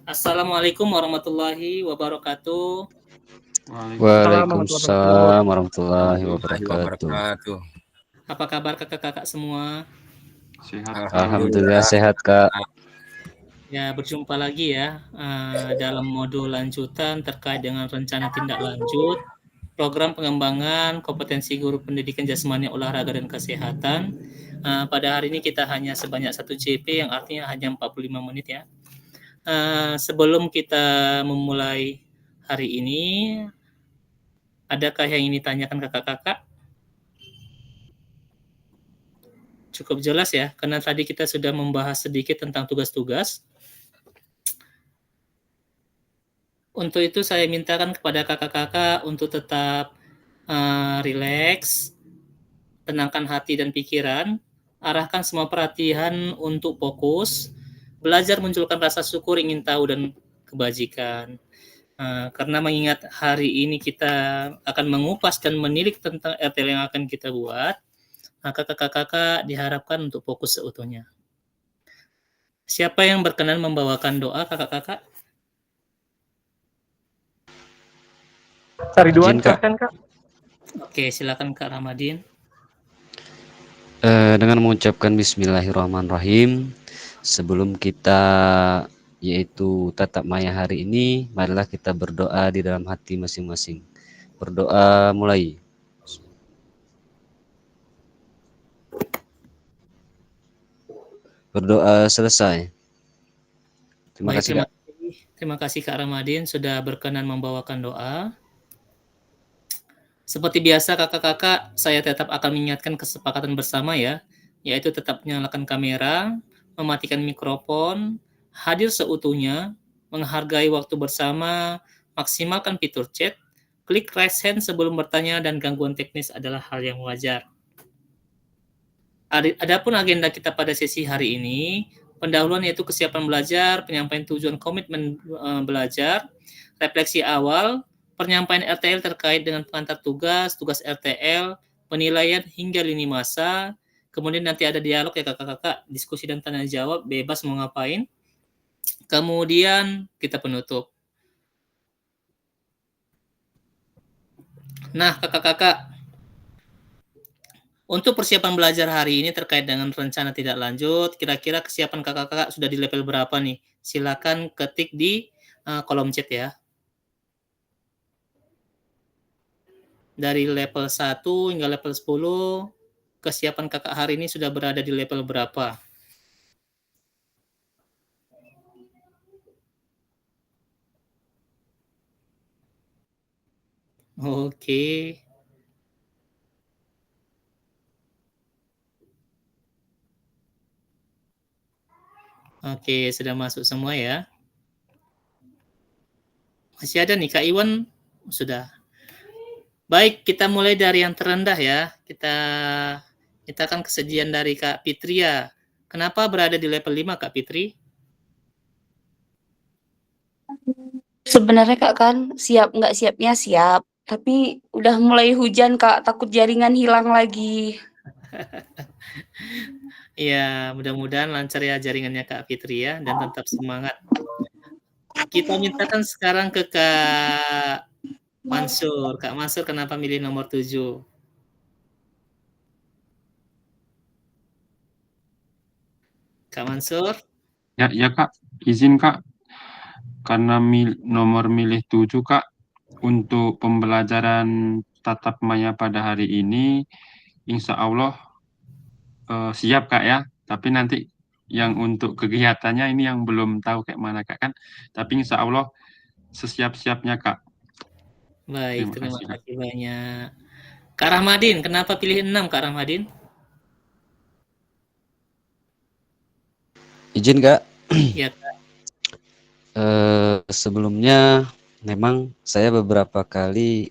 Assalamualaikum warahmatullahi wabarakatuh. Waalaikumsalam warahmatullahi wabarakatuh. Apa kabar kakak-kakak semua? Sehat. Alhamdulillah sehat, Kak. Ya, berjumpa lagi ya dalam modul lanjutan terkait dengan rencana tindak lanjut program pengembangan kompetensi guru pendidikan jasmani, olahraga, dan kesehatan. Pada hari ini kita hanya sebanyak 1 JP yang artinya hanya 45 menit ya. Sebelum kita memulai hari ini, adakah yang ingin ditanyakan kakak-kakak? Cukup jelas ya, karena tadi kita sudah membahas sedikit tentang tugas-tugas. Untuk itu saya mintakan kepada kakak-kakak untuk tetap rileks, tenangkan hati dan pikiran, arahkan semua perhatian untuk fokus, belajar munculkan rasa syukur, ingin tahu, dan kebajikan. Karena mengingat hari ini kita akan mengupas dan menilik tentang RTL yang akan kita buat, maka kakak-kakak diharapkan untuk fokus seutuhnya. Siapa yang berkenan membawakan doa, kakak-kakak? Kak Ridwan, silahkan Kak. Oke, silakan Kak Ramadhin. Dengan mengucapkan Bismillahirrahmanirrahim, sebelum kita yaitu tatap maya hari ini, marilah kita berdoa di dalam hati masing-masing. Berdoa mulai. Berdoa selesai. Terima kasih, Kak. Terima kasih Kak Ramadhin sudah berkenan membawakan doa. Seperti biasa kakak-kakak, saya tetap akan mengingatkan kesepakatan bersama ya, yaitu tetap menyalakan kamera, mematikan mikrofon, hadir seutuhnya, menghargai waktu bersama, maksimalkan fitur chat, klik raise hand sebelum bertanya, dan gangguan teknis adalah hal yang wajar. Adapun agenda kita pada sesi hari ini, pendahuluan yaitu kesiapan belajar, penyampaian tujuan komitmen belajar, refleksi awal, penyampaian RTL terkait dengan pengantar tugas, tugas RTL, penilaian hingga lini masa, kemudian nanti ada dialog ya kakak-kakak, diskusi dan tanya jawab, bebas mau ngapain. Kemudian kita penutup. Nah kakak-kakak, untuk persiapan belajar hari ini terkait dengan rencana tidak lanjut, kira-kira kesiapan kakak-kakak sudah di level berapa nih? Silakan ketik di kolom chat ya. Dari level 1 hingga level 10, kesiapan kakak hari ini sudah berada di level berapa? Oke. Oke, sudah masuk semua ya. Masih ada nih, Kak Iwan sudah. Baik, kita mulai dari yang terendah ya. Kita akan kesajian dari Kak Fitria. Kenapa berada di level 5, Kak Fitri? Sebenarnya Kak kan nggak siapnya siap, tapi udah mulai hujan Kak, takut jaringan hilang lagi. Iya, mudah-mudahan lancar ya jaringannya Kak Fitri ya, dan tetap semangat. Kita mintakan sekarang ke Kak Mansur. Kak Mansur kenapa milih nomor 7? Kak Mansur? Ya Kak, izin Kak. Karena nomor milih 7 Kak, untuk pembelajaran tatap maya pada hari ini, insya Allah siap Kak ya. Tapi nanti yang untuk kegiatannya ini yang belum tahu kayak mana Kak kan. Tapi insya Allah sesiap-siapnya Kak. Baik, terima kasih banyak. Kak Rahmadin, kenapa pilih 6 Kak Rahmadin? Izin, Kak. Iya, Kak. Sebelumnya memang saya beberapa kali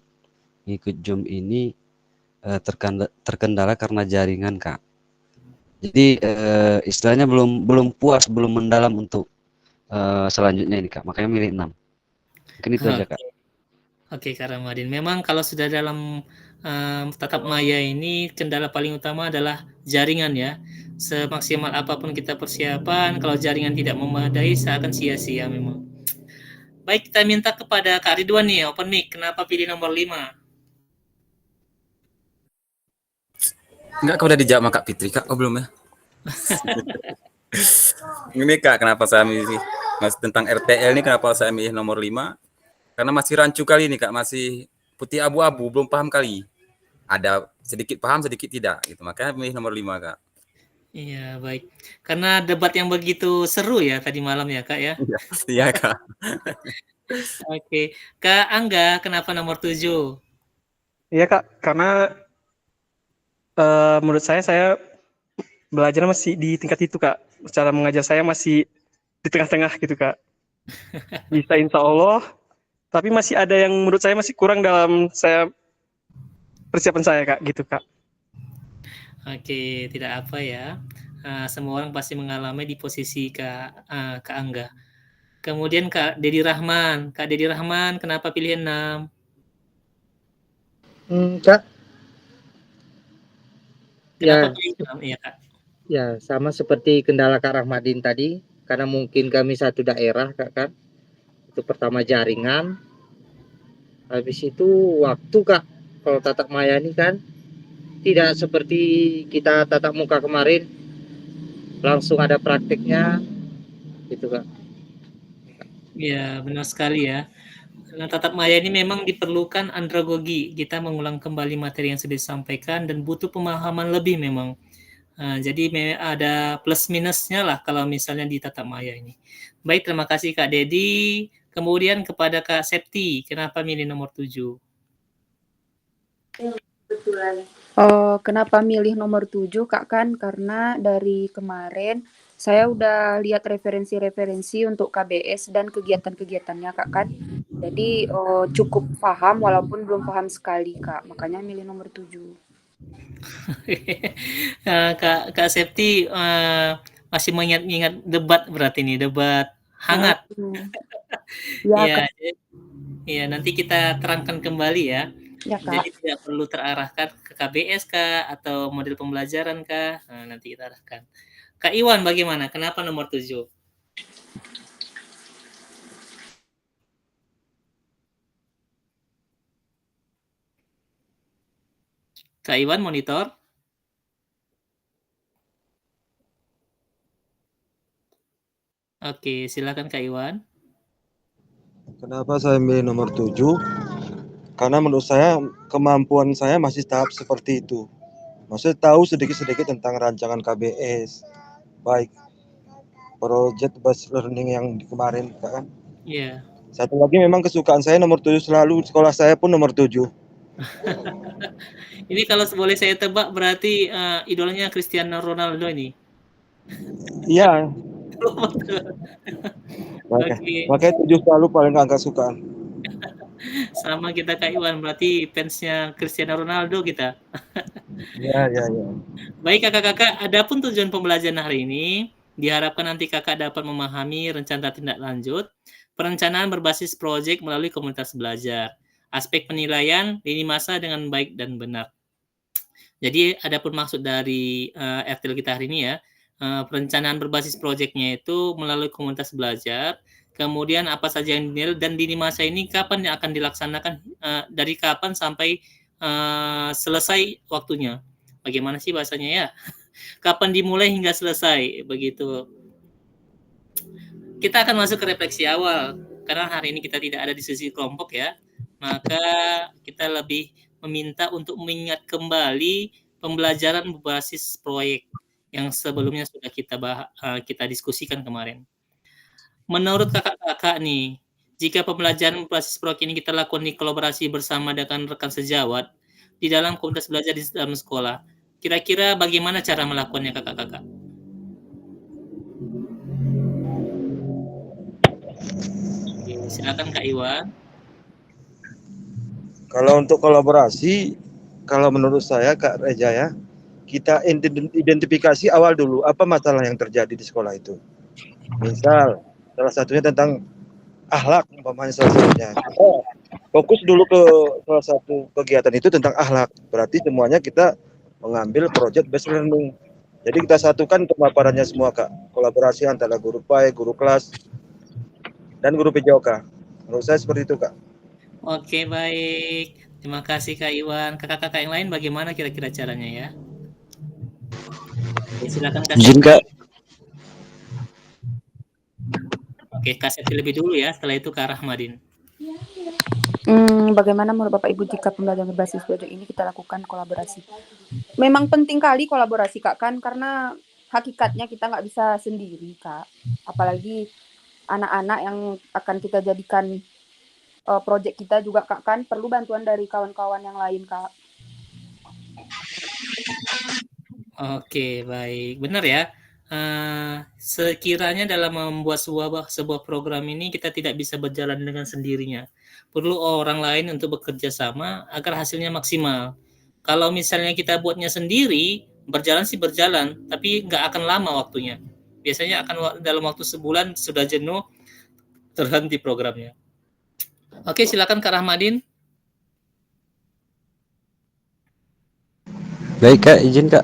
ngikut Zoom ini terkendala karena jaringan, Kak. Jadi istilahnya belum puas, belum mendalam untuk selanjutnya ini, Kak. Makanya milih 6. Mungkin itu aja, Kak. Oke, Kak Ramadhin. Memang kalau sudah dalam tatap maya ini, kendala paling utama adalah jaringan ya. Semaksimal apapun kita persiapan, kalau jaringan tidak memadai, seakan sia-sia memang. Baik, kita minta kepada Kak Ridwan nih, open mic. Kenapa pilih nomor 5? Enggak, kau udah dijawab sama Kak Fitri, Kak? Oh, belum ya? Ini Kak, kenapa saya milih tentang RTL ini, kenapa saya milih nomor 5? Karena masih rancu kali ini Kak, masih putih abu-abu, belum paham kali. Ada sedikit paham, sedikit tidak gitu. Makanya milih nomor 5 Kak. Iya, baik. Karena debat yang begitu seru ya tadi malam ya, Kak ya. Iya Kak. Oke. Kak Angga, kenapa nomor 7? Iya Kak, karena menurut saya belajar masih di tingkat itu Kak. Cara mengajar saya masih di tengah-tengah gitu Kak. Bisa insya Allah, tapi masih ada yang menurut saya masih kurang dalam persiapan saya Kak, gitu Kak. Oke, tidak apa ya. Semua orang pasti mengalami di posisi Kak Angga. Kemudian Kak Dedi Rahman. Kak Dedi Rahman, kenapa pilih 6? Kak, Kenapa Ya. pilih 6? Iya, Kak. ya sama seperti kendala Kak Rahmadin tadi, karena mungkin kami satu daerah Kak kan. Itu pertama jaringan, habis itu waktu Kak. Kalau tatap maya ini kan tidak seperti kita tatap muka kemarin, langsung ada prakteknya, gitu Kak. Iya, benar sekali ya. Karena tatap maya ini memang diperlukan andragogi. Kita mengulang kembali materi yang sudah disampaikan dan butuh pemahaman lebih memang. Jadi ada plus minusnya lah kalau misalnya di tatap maya ini. Baik, terima kasih Kak Dedi. Kemudian kepada Kak Septi, kenapa milih nomor 7? Kenapa milih nomor 7 Kak kan? Karena dari kemarin saya udah lihat referensi-referensi untuk KBS dan kegiatan-kegiatannya Kak kan. Jadi cukup paham walaupun belum paham sekali Kak. Makanya milih nomor 7. Kak Septi masih mengingat debat berarti nih, debat hangat. Iya, Iya, nanti kita terangkan kembali ya. Ya, Kak. Jadi tidak perlu terarahkan ke KBS kah atau model pembelajaran kah? Nah, nanti kita arahkan. Kak Iwan bagaimana? Kenapa nomor 7? Kak Iwan monitor. Oke, silakan Kak Iwan. Kenapa saya milih nomor 7? Karena menurut saya kemampuan saya masih tahap seperti itu. Maksudnya tahu sedikit-sedikit tentang rancangan KBS, baik project based learning yang kemarin kan. Iya. Satu lagi memang kesukaan saya nomor 7 selalu, sekolah saya pun nomor 7. Ini kalau boleh saya tebak berarti idolanya Cristiano Ronaldo ini. Iya. Oke. Makanya 7 selalu paling angka kesukaan. Sama kita Kak Iwan, berarti fansnya Cristiano Ronaldo kita. Ya. Baik kakak-kakak, adapun tujuan pembelajaran hari ini, diharapkan nanti kakak dapat memahami rencana tindak lanjut, perencanaan berbasis proyek melalui komunitas belajar, aspek penilaian, lini masa dengan baik dan benar. Jadi adapun maksud dari RTL kita hari ini ya, perencanaan berbasis proyeknya itu melalui komunitas belajar, kemudian apa saja yang dinilai dan lini masa ini kapan yang akan dilaksanakan, dari kapan sampai selesai waktunya. Bagaimana sih bahasanya ya? Kapan dimulai hingga selesai, begitu. Kita akan masuk ke refleksi awal, karena hari ini kita tidak ada di sesi kelompok ya, maka kita lebih meminta untuk mengingat kembali pembelajaran berbasis proyek yang sebelumnya sudah kita diskusikan kemarin. Menurut kakak-kakak nih, jika pembelajaran berbasis proyek ini kita lakukan di kolaborasi bersama dengan rekan sejawat di dalam komunitas belajar di dalam sekolah, kira-kira bagaimana cara melakukannya kakak-kakak? Silakan Kak Iwan. Kalau untuk kolaborasi, kalau menurut saya Kak Reja ya, kita identifikasi awal dulu apa masalah yang terjadi di sekolah itu. Misal salah satunya tentang akhlak, umpamanya salah satunya. Fokus dulu ke salah satu kegiatan itu tentang akhlak. Berarti semuanya kita mengambil project based learning. Jadi kita satukan pemaparannya semua Kak. Kolaborasi antara guru PAI, guru kelas, dan guru PJOK. Menurut saya seperti itu, Kak. Oke, baik. Terima kasih Kak Iwan. Kakak-kakak yang lain bagaimana kira-kira caranya ya? Oke, silakan Kak Izin, Septi. Kak. Oke, Kak Septi lebih dulu ya, setelah itu Kak Rahmadin. Bagaimana menurut Bapak Ibu jika pembelajaran berbasis project ini kita lakukan kolaborasi? Memang penting kali kolaborasi Kak, kan karena hakikatnya kita nggak bisa sendiri Kak. Apalagi anak-anak yang akan kita jadikan project kita juga Kak, kan perlu bantuan dari kawan-kawan yang lain Kak. Oke, baik. Benar ya. Sekiranya dalam membuat sebuah program ini kita tidak bisa berjalan dengan sendirinya. Perlu orang lain untuk bekerja sama agar hasilnya maksimal. Kalau misalnya kita buatnya sendiri, berjalan sih berjalan, tapi nggak akan lama waktunya. Biasanya akan dalam waktu sebulan sudah jenuh, terhenti programnya. Oke, silakan Kak Rahmadin. Baik, Kak, izin, Kak.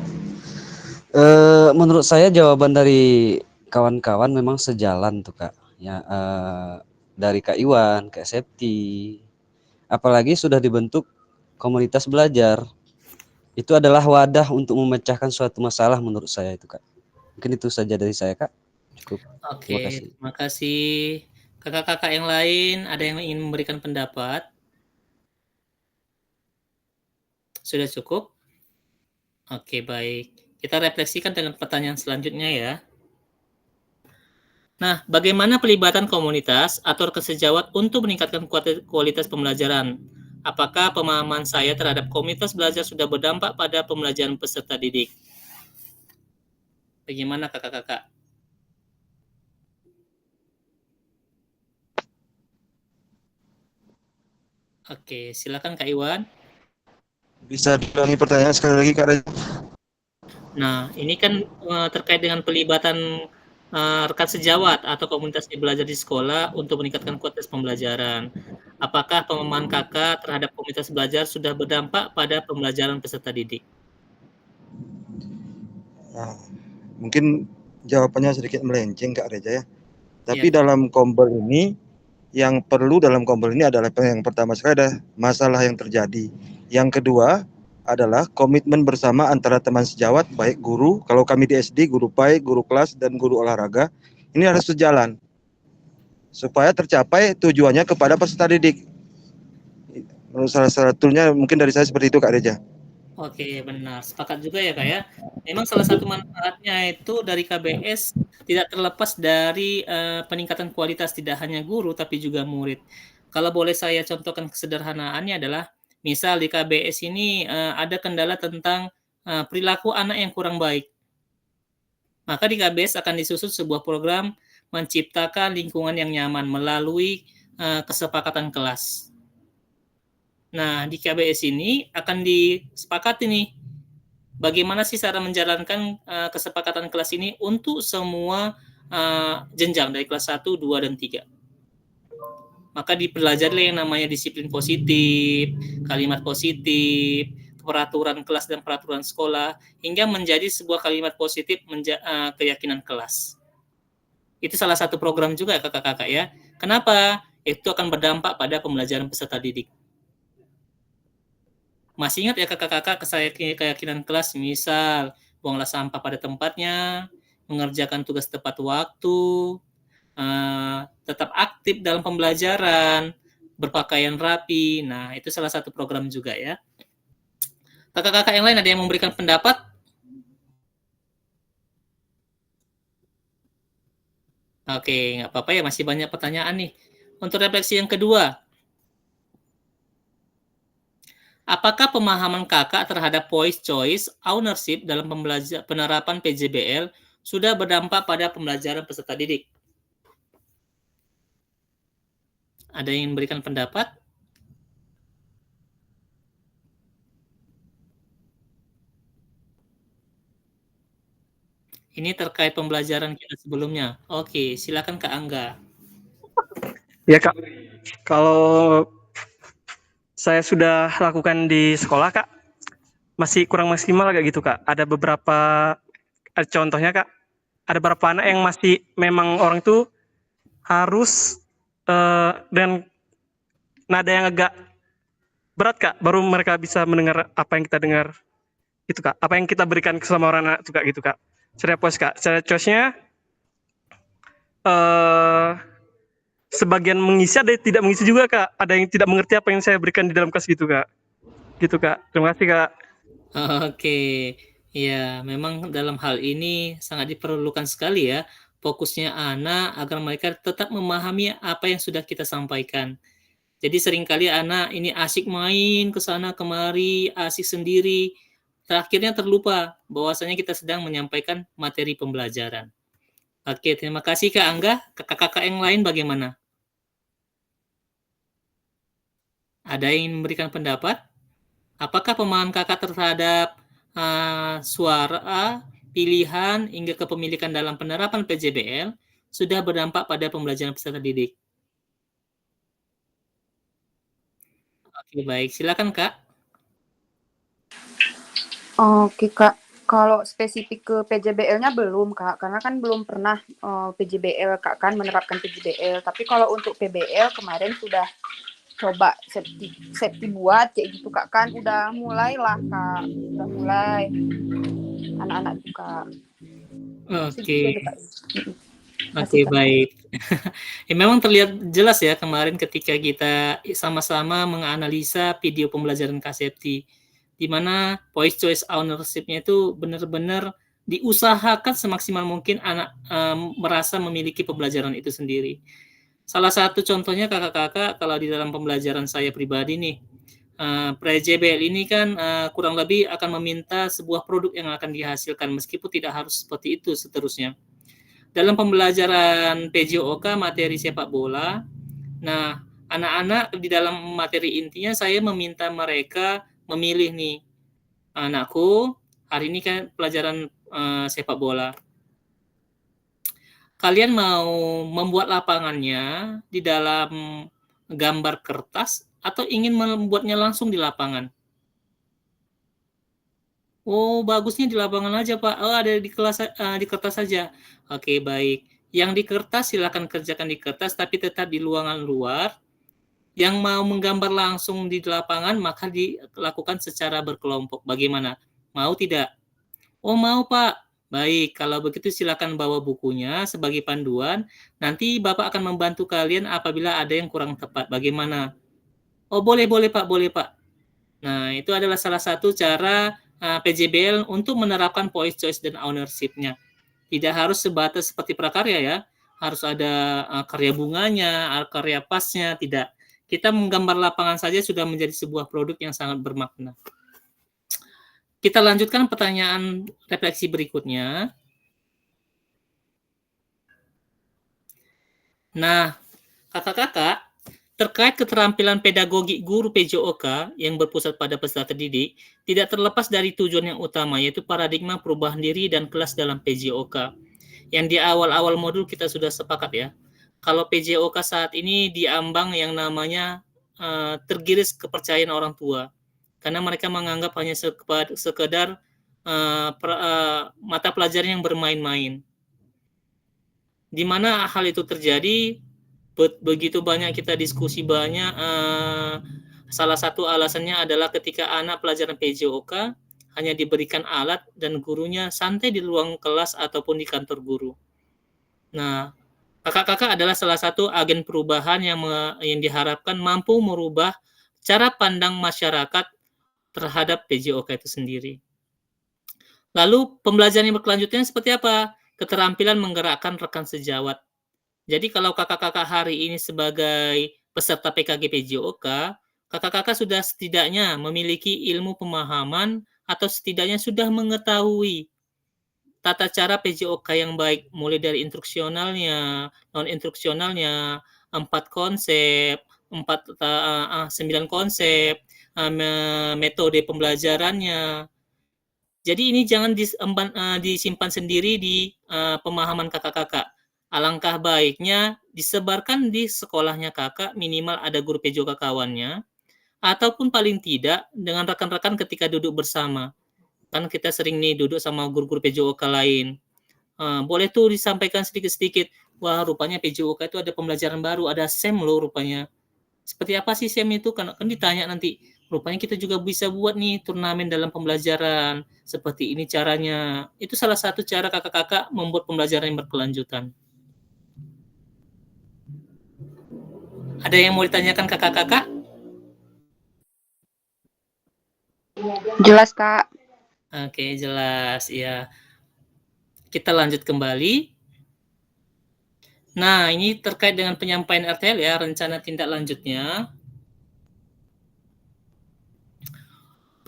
Menurut saya jawaban dari kawan-kawan memang sejalan tuh, Kak. Ya, dari Kak Iwan, Kak Septi, apalagi sudah dibentuk komunitas belajar. Itu adalah wadah untuk memecahkan suatu masalah menurut saya itu, Kak. Mungkin itu saja dari saya, Kak. Cukup. Terima kasih. Oke, terima kasih. Kakak-kakak yang lain, ada yang ingin memberikan pendapat? Sudah cukup? Oke, baik. Kita refleksikan dengan pertanyaan selanjutnya ya. Nah, bagaimana pelibatan komunitas atau kesejawat untuk meningkatkan kualitas pembelajaran? Apakah pemahaman saya terhadap komunitas belajar sudah berdampak pada pembelajaran peserta didik? Bagaimana kakak-kakak? Oke, silakan Kak Iwan. Bisa diulangi pertanyaan sekali lagi, Kak Reza? Nah, ini kan terkait dengan pelibatan rekan sejawat atau komunitas belajar di sekolah untuk meningkatkan kualitas pembelajaran. Apakah pemahaman kakak terhadap komunitas belajar sudah berdampak pada pembelajaran peserta didik? Nah, mungkin jawabannya sedikit melenceng, Kak Reza ya. Tapi dalam Kombel ini, yang perlu dalam Kombel ini adalah yang pertama sekali ada masalah yang terjadi. Yang kedua adalah komitmen bersama antara teman sejawat, baik guru, kalau kami di SD, guru PAI, guru kelas, dan guru olahraga, ini harus sejalan. Supaya tercapai tujuannya kepada peserta didik. Menurut salah satunya mungkin dari saya seperti itu, Kak Reza. Oke, benar. Sepakat juga ya, Kak ya. Memang salah satu manfaatnya itu dari KBS tidak terlepas dari peningkatan kualitas tidak hanya guru tapi juga murid. Kalau boleh saya contohkan kesederhanaannya adalah misal di KBS ini ada kendala tentang perilaku anak yang kurang baik. Maka di KBS akan disusun sebuah program menciptakan lingkungan yang nyaman melalui kesepakatan kelas. Nah, di KBS ini akan disepakati nih, bagaimana sih cara menjalankan kesepakatan kelas ini untuk semua jenjang dari kelas 1, 2, dan 3. Maka dipelajari yang namanya disiplin positif, kalimat positif, peraturan kelas dan peraturan sekolah, hingga menjadi sebuah kalimat positif keyakinan kelas. Itu salah satu program juga kakak-kakak ya. Kenapa? Itu akan berdampak pada pembelajaran peserta didik. Masih ingat ya kakak-kakak keyakinan kelas, misal buanglah sampah pada tempatnya, mengerjakan tugas tepat waktu, tetap aktif dalam pembelajaran, berpakaian rapi. Nah, itu salah satu program juga ya. Kakak-kakak yang lain ada yang memberikan pendapat? Oke, nggak apa-apa ya, masih banyak pertanyaan nih. Untuk refleksi yang kedua, apakah pemahaman kakak terhadap voice choice ownership dalam penerapan PJBL sudah berdampak pada pembelajaran peserta didik? Ada yang memberikan pendapat? Ini terkait pembelajaran kita sebelumnya. Oke, silakan Kak Angga. Ya Kak, kalau saya sudah lakukan di sekolah Kak, masih kurang maksimal kayak gitu Kak. Ada beberapa contohnya Kak, ada beberapa anak yang masih memang orang itu harus dan nada yang agak berat Kak, baru mereka bisa mendengar apa yang kita dengar. Itu Kak, apa yang kita berikan ke sama orang anak itu Kak, gitu Kak. Cara puas Kak, cara choice-nya sebagian mengisi, ada yang tidak mengisi juga Kak. Ada yang tidak mengerti apa yang saya berikan di dalam kelas gitu Kak. Gitu Kak. Terima kasih Kak. Oke, ya memang dalam hal ini sangat diperlukan sekali ya fokusnya anak agar mereka tetap memahami apa yang sudah kita sampaikan. Jadi seringkali anak ini asik main ke sana kemari, asik sendiri, terakhirnya terlupa bahwasanya kita sedang menyampaikan materi pembelajaran. Oke, terima kasih Kak Angga. Kakak-kakak yang lain bagaimana? Ada yang memberikan pendapat? Apakah pemahaman kakak terhadap suara, pilihan, hingga kepemilikan dalam penerapan PJBL sudah berdampak pada pembelajaran peserta didik? Oke, baik. Silakan, Kak. Oke Kak, kalau spesifik ke PJBL-nya belum Kak, karena kan belum pernah PJBL Kak kan menerapkan PJBL. Tapi kalau untuk PBL kemarin sudah coba safety buat kayak gitu Kak kan, udah mulai lah Kak, udah mulai anak-anak juga. Oke. Oke, baik. Ya, memang terlihat jelas ya kemarin ketika kita sama-sama menganalisa video pembelajaran Kasepti, di mana voice choice ownership-nya itu benar-benar diusahakan semaksimal mungkin anak merasa memiliki pembelajaran itu sendiri. Salah satu contohnya kakak-kakak, kalau di dalam pembelajaran saya pribadi nih, PJBL ini kan kurang lebih akan meminta sebuah produk yang akan dihasilkan, meskipun tidak harus seperti itu seterusnya. Dalam pembelajaran PJOK materi sepak bola, nah anak-anak di dalam materi intinya saya meminta mereka memilih nih, anakku hari ini kan pelajaran sepak bola. Kalian mau membuat lapangannya di dalam gambar kertas atau ingin membuatnya langsung di lapangan? Oh, bagusnya di lapangan aja, Pak. Oh, ada di kelas di kertas saja. Oke, baik. Yang di kertas silakan kerjakan di kertas, tapi tetap di ruangan luar. Yang mau menggambar langsung di lapangan, maka dilakukan secara berkelompok. Bagaimana? Mau tidak? Oh, mau, Pak. Baik, kalau begitu silakan bawa bukunya sebagai panduan. Nanti Bapak akan membantu kalian apabila ada yang kurang tepat. Bagaimana? Oh, boleh, Pak. Boleh, Pak. Nah, itu adalah salah satu cara PJBL untuk menerapkan voice choice dan ownership-nya. Tidak harus sebatas seperti prakarya ya. Harus ada karya bunganya, karya pasnya, tidak. Kita menggambar lapangan saja sudah menjadi sebuah produk yang sangat bermakna. Kita lanjutkan pertanyaan refleksi berikutnya. Nah, kakak-kakak, terkait keterampilan pedagogi guru PJOK yang berpusat pada peserta didik, tidak terlepas dari tujuan yang utama, yaitu paradigma perubahan diri dan kelas dalam PJOK. Yang di awal-awal modul kita sudah sepakat ya. Kalau PJOK saat ini diambang yang namanya tergiris kepercayaan orang tua. Karena mereka menganggap hanya sekedar mata pelajaran yang bermain-main. Di mana hal itu terjadi, begitu banyak kita diskusi banyak, salah satu alasannya adalah ketika anak pelajaran PJOK hanya diberikan alat dan gurunya santai di ruang kelas ataupun di kantor guru. Nah, kakak-kakak adalah salah satu agen perubahan yang diharapkan mampu merubah cara pandang masyarakat terhadap PJOK itu sendiri. Lalu pembelajaran yang berkelanjutan seperti apa? Keterampilan menggerakkan rekan sejawat. Jadi kalau kakak-kakak hari ini sebagai peserta PKG PJOK, kakak-kakak sudah setidaknya memiliki ilmu pemahaman atau setidaknya sudah mengetahui tata cara PJOK yang baik, mulai dari instruksionalnya, non-instruksionalnya, 9 konsep, metode pembelajarannya. Jadi ini jangan disimpan sendiri di pemahaman kakak-kakak. Alangkah baiknya disebarkan di sekolahnya kakak, minimal ada guru PJOK kawannya, ataupun paling tidak dengan rekan-rekan ketika duduk bersama. Kan kita sering nih duduk sama guru-guru PJOK lain. Boleh tuh disampaikan sedikit-sedikit. Wah, rupanya PJOK itu ada pembelajaran baru, ada SEM loh rupanya. seperti apa sih SEM itu? Kan ditanya nanti, rupanya kita juga bisa buat nih turnamen dalam pembelajaran, seperti ini caranya. Itu salah satu cara kakak-kakak membuat pembelajaran yang berkelanjutan. Ada yang mau ditanyakan kakak-kakak? Jelas, Kak. Oke, jelas. Ya. Kita lanjut kembali. Nah, ini terkait dengan penyampaian RTL ya, rencana tindak lanjutnya.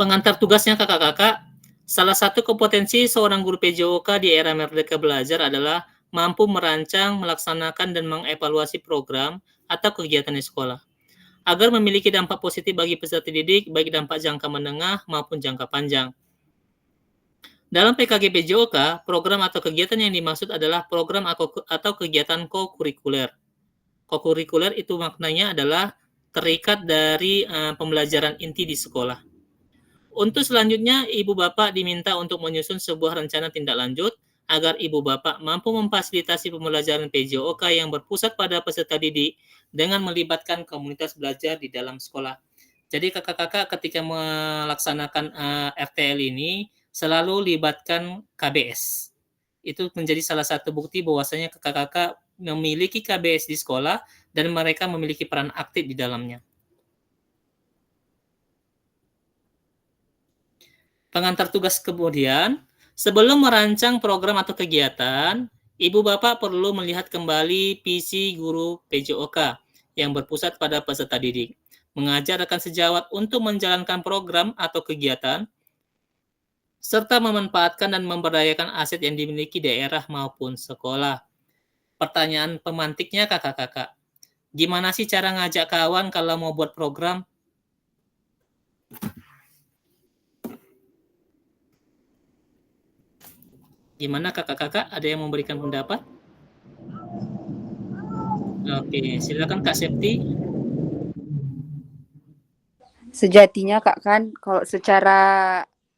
Pengantar tugasnya kakak-kakak, salah satu kompetensi seorang guru PJOK di era Merdeka Belajar adalah mampu merancang, melaksanakan, dan mengevaluasi program atau kegiatan di sekolah, agar memiliki dampak positif bagi peserta didik, baik dampak jangka menengah maupun jangka panjang. Dalam PKG PJOK, program atau kegiatan yang dimaksud adalah program atau kegiatan kokurikuler. Kokurikuler itu maknanya adalah terikat dari pembelajaran inti di sekolah. Untuk selanjutnya, Ibu Bapak diminta untuk menyusun sebuah rencana tindak lanjut agar Ibu Bapak mampu memfasilitasi pembelajaran PJOK yang berpusat pada peserta didik dengan melibatkan komunitas belajar di dalam sekolah. Jadi kakak-kakak ketika melaksanakan RTL ini selalu libatkan KBS. Itu menjadi salah satu bukti bahwasanya kakak-kakak memiliki KBS di sekolah dan mereka memiliki peran aktif di dalamnya. Pengantar tugas kemudian, sebelum merancang program atau kegiatan, Ibu Bapak perlu melihat kembali visi guru PJOK yang berpusat pada peserta didik, mengajar rekan sejawat untuk menjalankan program atau kegiatan, serta memanfaatkan dan memberdayakan aset yang dimiliki daerah maupun sekolah. Pertanyaan pemantiknya kakak-kakak, gimana sih cara ngajak kawan kalau mau buat program? Gimana kakak-kakak? Ada yang memberikan pendapat? Oke, silakan Kak Septi. Sejatinya Kak kan kalau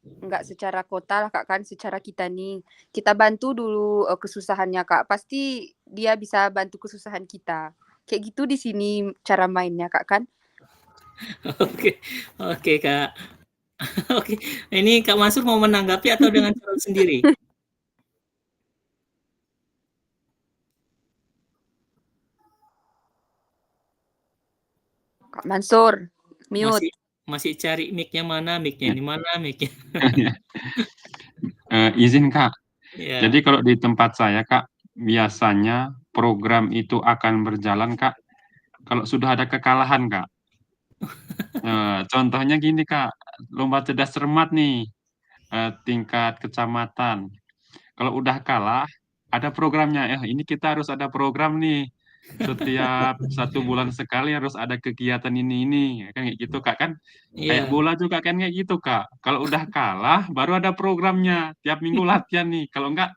nggak secara kota lah Kak kan, secara kita nih, kita bantu dulu kesusahannya Kak, pasti dia bisa bantu kesusahan kita. Kayak gitu di sini cara mainnya Kak kan. Oke Kak. Oke, ini Kak Mansur mau menanggapi atau dengan cara sendiri? Kak Mansur, mute. Masih cari mic-nya mana, mic-nya di mana, mic-nya. Izin Kak. Ya. Jadi kalau di tempat saya Kak, biasanya program itu akan berjalan Kak, kalau sudah ada kekalahan Kak. Contohnya gini Kak, lomba cerdas cermat nih, tingkat kecamatan. Kalau udah kalah, ada programnya. Ini kita harus ada program nih. Setiap 1 bulan sekali harus ada kegiatan ini, kan kayak gitu Kak kan. Kayak Iya. bola juga kan kayak gitu Kak. Kalau udah kalah, baru ada programnya. Tiap minggu latihan nih. Kalau enggak,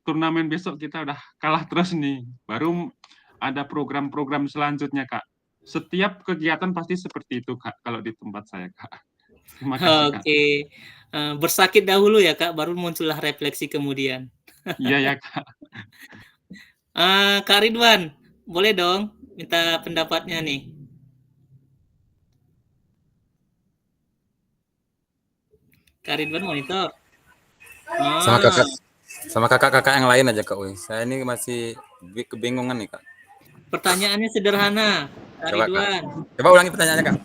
turnamen besok kita udah kalah terus nih. Baru ada program-program selanjutnya Kak. Setiap kegiatan pasti seperti itu Kak, kalau di tempat saya Kak. Terima kasih Kak. Oke, bersakit dahulu ya Kak, baru muncullah refleksi kemudian. Iya ya Kak. Kak Ridwan, boleh dong minta pendapatnya nih. Kak Ridwan monitor. Sama kakak-kakak yang lain aja Kak. Saya ini masih kebingungan nih Kak. Pertanyaannya sederhana, Kak Ridwan. Coba ulangi pertanyaannya Kak.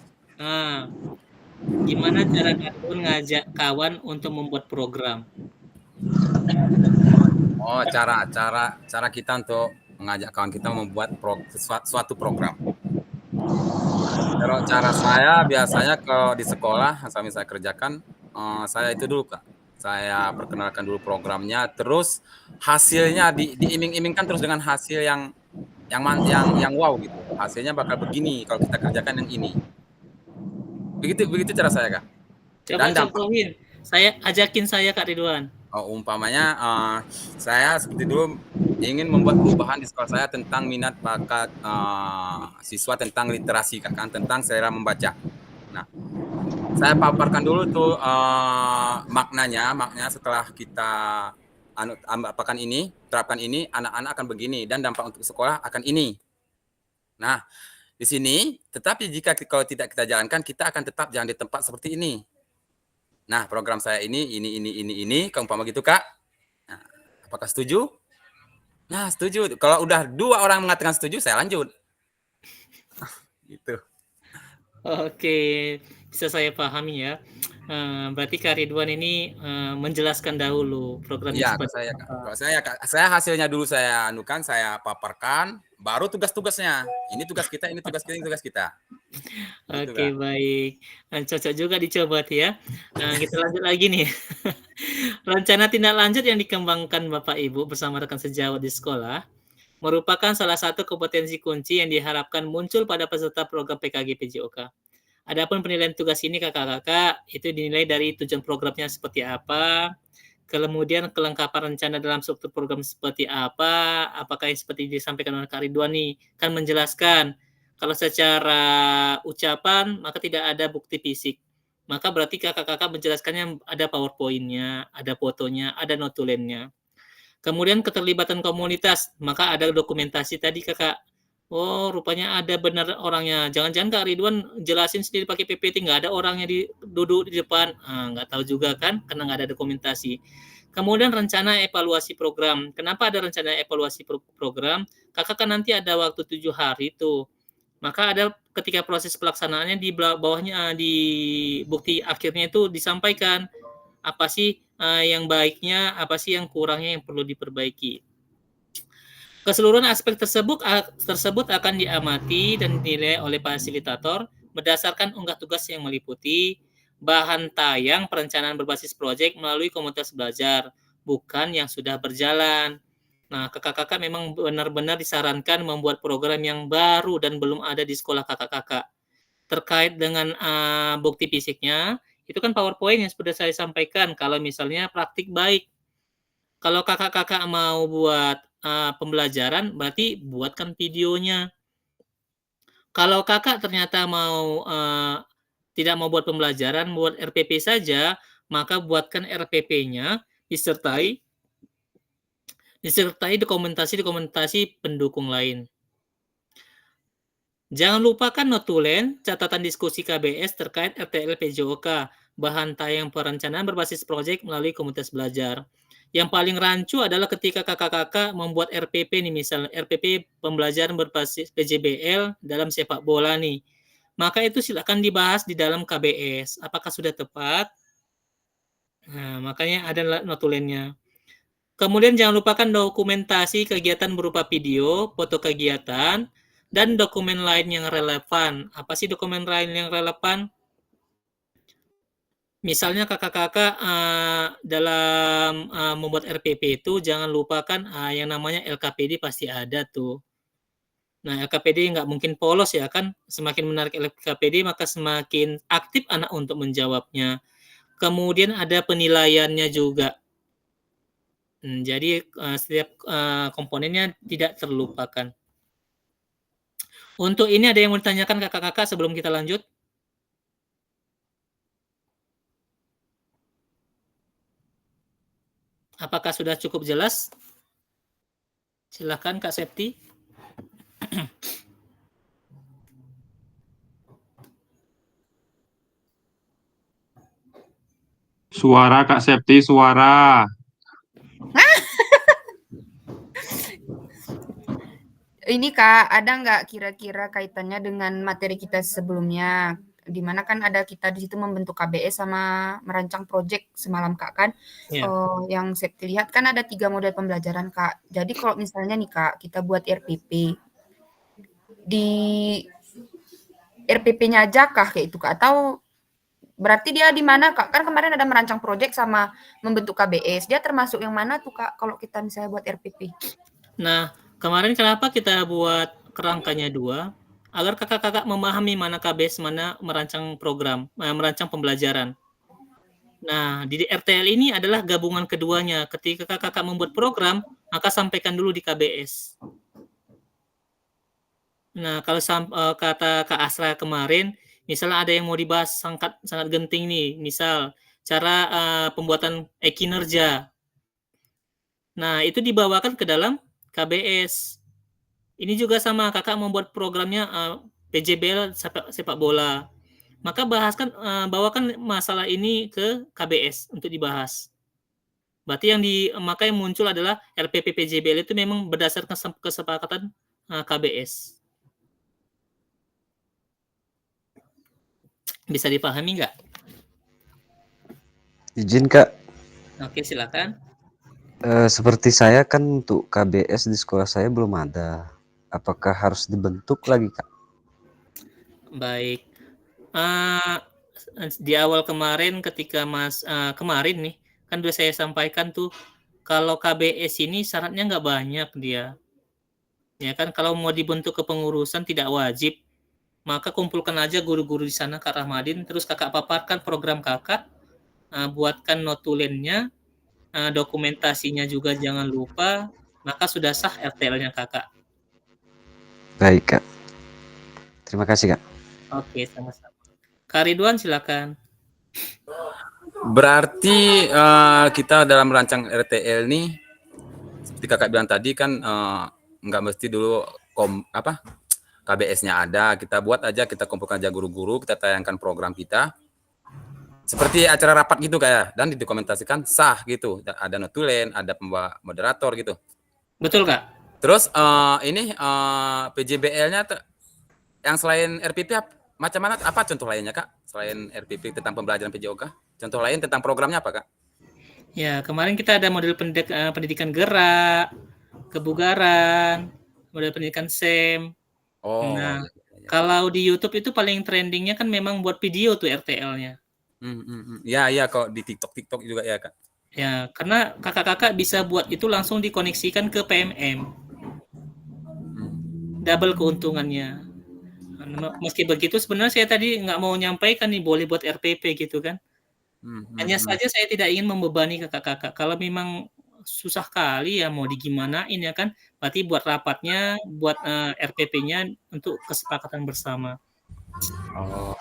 Gimana cara Kak Ridwan ngajak kawan untuk membuat program? Oh, cara kita untuk mengajak kawan kita membuat suatu program. Kalau cara saya biasanya kalau di sekolah, sambil saya kerjakan, saya itu dulu Kak. Saya perkenalkan dulu programnya, terus hasilnya diiming-imingkan terus dengan hasil yang wow gitu. Hasilnya bakal begini kalau kita kerjakan yang ini. Begitu cara saya Kak. Coba contohin. Ajakin saya Kak Ridwan. Umpamanya saya seperti dulu ingin membuat perubahan di sekolah saya tentang minat bakat siswa tentang literasi kan, tentang selera membaca. Nah, saya paparkan dulu tuh maknanya setelah kita terapkan ini, anak-anak akan begini dan dampak untuk sekolah akan ini. Nah, di sini, tetapi jika kalau tidak kita jalankan, kita akan tetap jalan di tempat seperti ini. Nah, program saya ini, umpama gitu, Kak. Nah, apakah setuju? Nah, setuju. Kalau udah 2 orang mengatakan setuju, saya lanjut. Gitu. Oke, bisa saya pahami ya. Berarti Kak Ridwan ini menjelaskan dahulu programnya Iya, seperti Kak. apa. Kalau saya hasilnya dulu saya anukan, saya paparkan, baru tugas-tugasnya. Ini tugas kita, ini tugas kita, ini tugas kita. Gitu, Oke, Kak. baik. Cocok juga dicoba tuh ya. Kita lanjut lagi nih. Rencana tindak lanjut yang dikembangkan Bapak Ibu bersama rekan sejawat di sekolah merupakan salah satu kompetensi kunci yang diharapkan muncul pada peserta program PKG PJOK. Adapun penilaian tugas ini kakak-kakak itu dinilai dari tujuan programnya seperti apa, kemudian kelengkapan rencana dalam struktur program seperti apa, apakah yang seperti disampaikan oleh Kak Ridwan nih, kan menjelaskan kalau secara ucapan maka tidak ada bukti fisik. Maka berarti kakak-kakak menjelaskannya ada PowerPoint-nya, ada fotonya, ada notulennya. Kemudian keterlibatan komunitas, maka ada dokumentasi tadi kakak. Oh, rupanya ada benar orangnya. Jangan-jangan Kak Ridwan jelasin sendiri pakai PPT, nggak ada orangnya duduk di depan. Nggak tahu juga kan, karena nggak ada dokumentasi. Kemudian rencana evaluasi program. Kenapa ada rencana evaluasi program? Kakak kan nanti ada waktu 7 hari tuh. Maka ada ketika proses pelaksanaannya di bawahnya di bukti akhirnya itu disampaikan apa sih yang baiknya, apa sih yang kurangnya yang perlu diperbaiki. Keseluruhan aspek tersebut akan diamati dan dinilai oleh fasilitator berdasarkan unggah tugas yang meliputi bahan tayang perencanaan berbasis proyek melalui komunitas belajar, bukan yang sudah berjalan. Nah, kakak-kakak memang benar-benar disarankan membuat program yang baru dan belum ada di sekolah kakak-kakak. Terkait dengan bukti fisiknya, itu kan PowerPoint yang sudah saya sampaikan. Kalau misalnya praktik baik, kalau kakak-kakak mau buat pembelajaran, berarti buatkan videonya. Kalau kakak ternyata mau tidak mau buat pembelajaran, buat RPP saja, maka buatkan RPP-nya disertai dokumentasi pendukung lain. Jangan lupakan notulen, catatan diskusi KBS terkait RTL PJOK, bahan tayang perencanaan berbasis proyek melalui komunitas belajar. Yang paling rancu adalah ketika kakak-kakak membuat RPP nih, misalnya RPP pembelajaran berbasis PJBL dalam sepak bola nih. Maka itu silakan dibahas di dalam KBS. Apakah sudah tepat? Nah, makanya ada notulennya. Kemudian jangan lupakan dokumentasi kegiatan berupa video, foto kegiatan, dan dokumen lain yang relevan. Apa sih dokumen lain yang relevan? Misalnya kakak-kakak dalam membuat RPP itu jangan lupakan yang namanya LKPD pasti ada tuh. Nah, LKPD nggak mungkin polos ya kan? Semakin menarik LKPD maka semakin aktif anak untuk menjawabnya. Kemudian ada penilaiannya juga. Jadi setiap komponennya tidak terlupakan. Untuk ini ada yang mau ditanyakan kakak-kakak sebelum kita lanjut? Apakah sudah cukup jelas? Silakan Kak Septi. Suara Kak Septi, suara. Ini Kak, ada nggak kira-kira kaitannya dengan materi kita sebelumnya? Di mana kan ada kita di situ membentuk KBS sama merancang proyek semalam Kak kan? Ya. Yang saya lihat kan ada 3 model pembelajaran Kak. Jadi kalau misalnya nih Kak, kita buat RPP, di RPP-nya aja kah kayak itu Kak? Atau berarti dia di mana Kak? Kan kemarin ada merancang proyek sama membentuk KBS. Dia termasuk yang mana tuh Kak kalau kita misalnya buat RPP? Nah, kemarin kenapa kita buat kerangkanya 2? Agar kakak-kakak memahami mana KBS, mana merancang program, merancang pembelajaran. Nah, di RTL ini adalah gabungan keduanya. Ketika kakak-kakak membuat program, maka sampaikan dulu di KBS. Nah, kalau kata Kak Asra kemarin, misalnya ada yang mau dibahas sangat genting nih, misal cara pembuatan e-kinerja. Nah, itu dibawakan ke dalam KBS. Ini juga sama, kakak membuat programnya PJBL sepak bola. Maka bawakan masalah ini ke KBS untuk dibahas. Berarti maka yang muncul adalah RPP PJBL itu memang berdasarkan kesepakatan KBS. Bisa dipahami nggak? Izin Kak, Oke, silakan. seperti saya kan untuk KBS di sekolah saya belum ada. Apakah harus dibentuk lagi Kak? Baik. Di awal kemarin ketika kemarin nih, kan udah saya sampaikan tuh, kalau KBS ini syaratnya nggak banyak dia. Ya kan, kalau mau dibentuk kepengurusan tidak wajib, maka kumpulkan aja guru-guru di sana Kak Rahmadin, terus Kakak paparkan program Kakak, buatkan notulennya, dokumentasinya juga jangan lupa, maka sudah sah RTL-nya Kakak. Baik Kak. Terima kasih Kak. Oke, sama-sama. Kak Ridwan silakan. Berarti kita dalam merancang RTL nih, seperti kakak bilang tadi kan nggak mesti dulu KBS-nya ada, kita buat aja, kita kumpulkan aja guru-guru, kita tayangkan program kita, seperti acara rapat gitu kayak, dan didokumentasikan sah gitu, ada notulen, ada pembawa moderator gitu. Betul Kak. Terus ini PJBL-nya yang selain RPP macam mana? Apa contoh lainnya Kak? Selain RPP tentang pembelajaran PJOK, contoh lain tentang programnya apa Kak? Ya, kemarin kita ada model pendidikan gerak, kebugaran, model pendidikan SEM. Oh. Nah, kalau di YouTube itu paling trendingnya kan memang buat video tuh RTL-nya. Ya, kok di TikTok juga ya Kak. Ya, karena kakak-kakak bisa buat itu langsung dikoneksikan ke PMM. Double keuntungannya. Meski begitu sebenarnya saya tadi nggak mau nyampaikan nih boleh buat RPP gitu kan. Hanya saja saya tidak ingin membebani kakak-kakak. Kalau memang susah kali ya mau digimanain ya kan, berarti buat rapatnya, buat RPP-nya untuk kesepakatan bersama. Oh.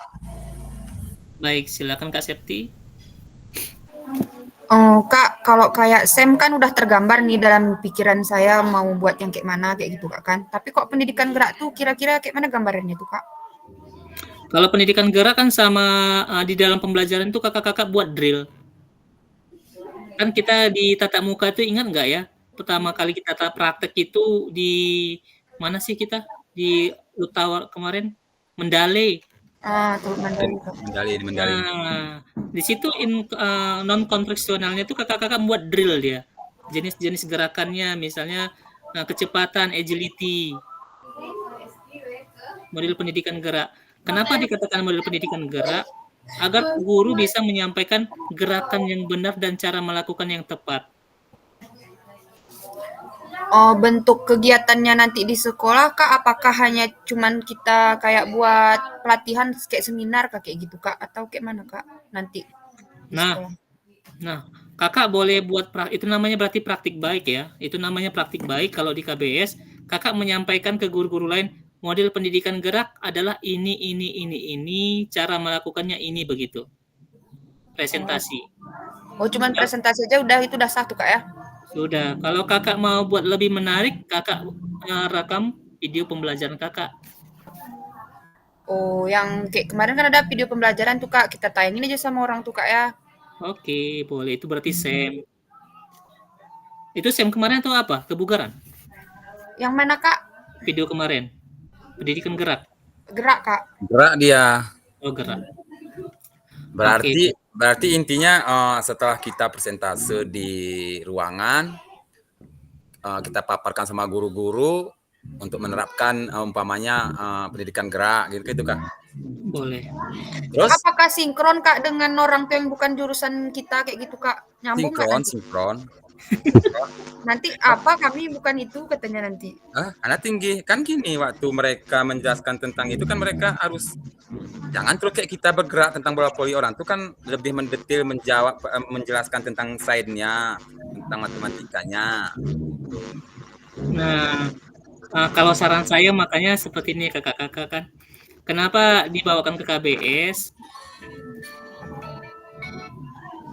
Baik, silakan Kak Septi. Oh, Kak, kalau kayak SEM kan udah tergambar nih dalam pikiran saya mau buat yang kayak mana kayak gitu Kak kan. Tapi kok pendidikan gerak tuh kira-kira kayak mana gambarannya tuh Kak? Kalau pendidikan gerak kan sama di dalam pembelajaran itu kakak-kakak buat drill. Kan kita di tatap muka itu ingat nggak ya? Pertama kali kita praktek itu di mana sih kita? Di Utawar kemarin, Mendale. Tuh Mandali. Nah, di situ non konvensionalnya itu kakak-kakak buat drill dia. Jenis-jenis gerakannya misalnya kecepatan, agility. Model pendidikan gerak. Kenapa dikatakan model pendidikan gerak? Agar guru bisa menyampaikan gerakan yang benar dan cara melakukan yang tepat. Oh, bentuk kegiatannya nanti di sekolah Kak, apakah hanya cuman kita kayak buat pelatihan kayak seminar kayak gitu Kak, atau kayak mana Kak nanti di sekolah? Nah, kakak boleh buat itu namanya berarti praktik baik ya. Itu namanya praktik baik kalau di KBS. Kakak menyampaikan ke guru-guru lain, model pendidikan gerak adalah ini, cara melakukannya ini begitu. Presentasi. Oh, cuman presentasi aja itu udah sah tuh Kak ya? Sudah. Kalau kakak mau buat lebih menarik, kakak rekam video pembelajaran kakak. Oh, yang kayak kemarin kan ada video pembelajaran tuh Kak, kita tayangin aja sama orang tuh Kak ya. Oke, boleh. Itu berarti SEM. Itu SEM kemarin atau apa? Kebugaran? Yang mana Kak? Video kemarin. Pendidikan gerak. Gerak Kak. Gerak dia. Oh, gerak. Berarti intinya setelah kita presentase di ruangan, kita paparkan sama guru-guru untuk menerapkan umpamanya pendidikan gerak gitu Kak. Boleh. Terus apakah sinkron Kak dengan orang yang bukan jurusan kita kayak gitu Kak? Nyambung nggak nanti? Sinkron. Nanti apa kami bukan itu katanya nanti. Anak tinggi kan gini, waktu mereka menjelaskan tentang itu kan mereka harus jangan terus kayak kita bergerak tentang bola voli orang tuh kan lebih mendetil menjelaskan tentang side-nya, tentang matematikanya. Nah, kalau saran saya makanya seperti ini kakak-kakak kan. Kenapa dibawakan ke KBS?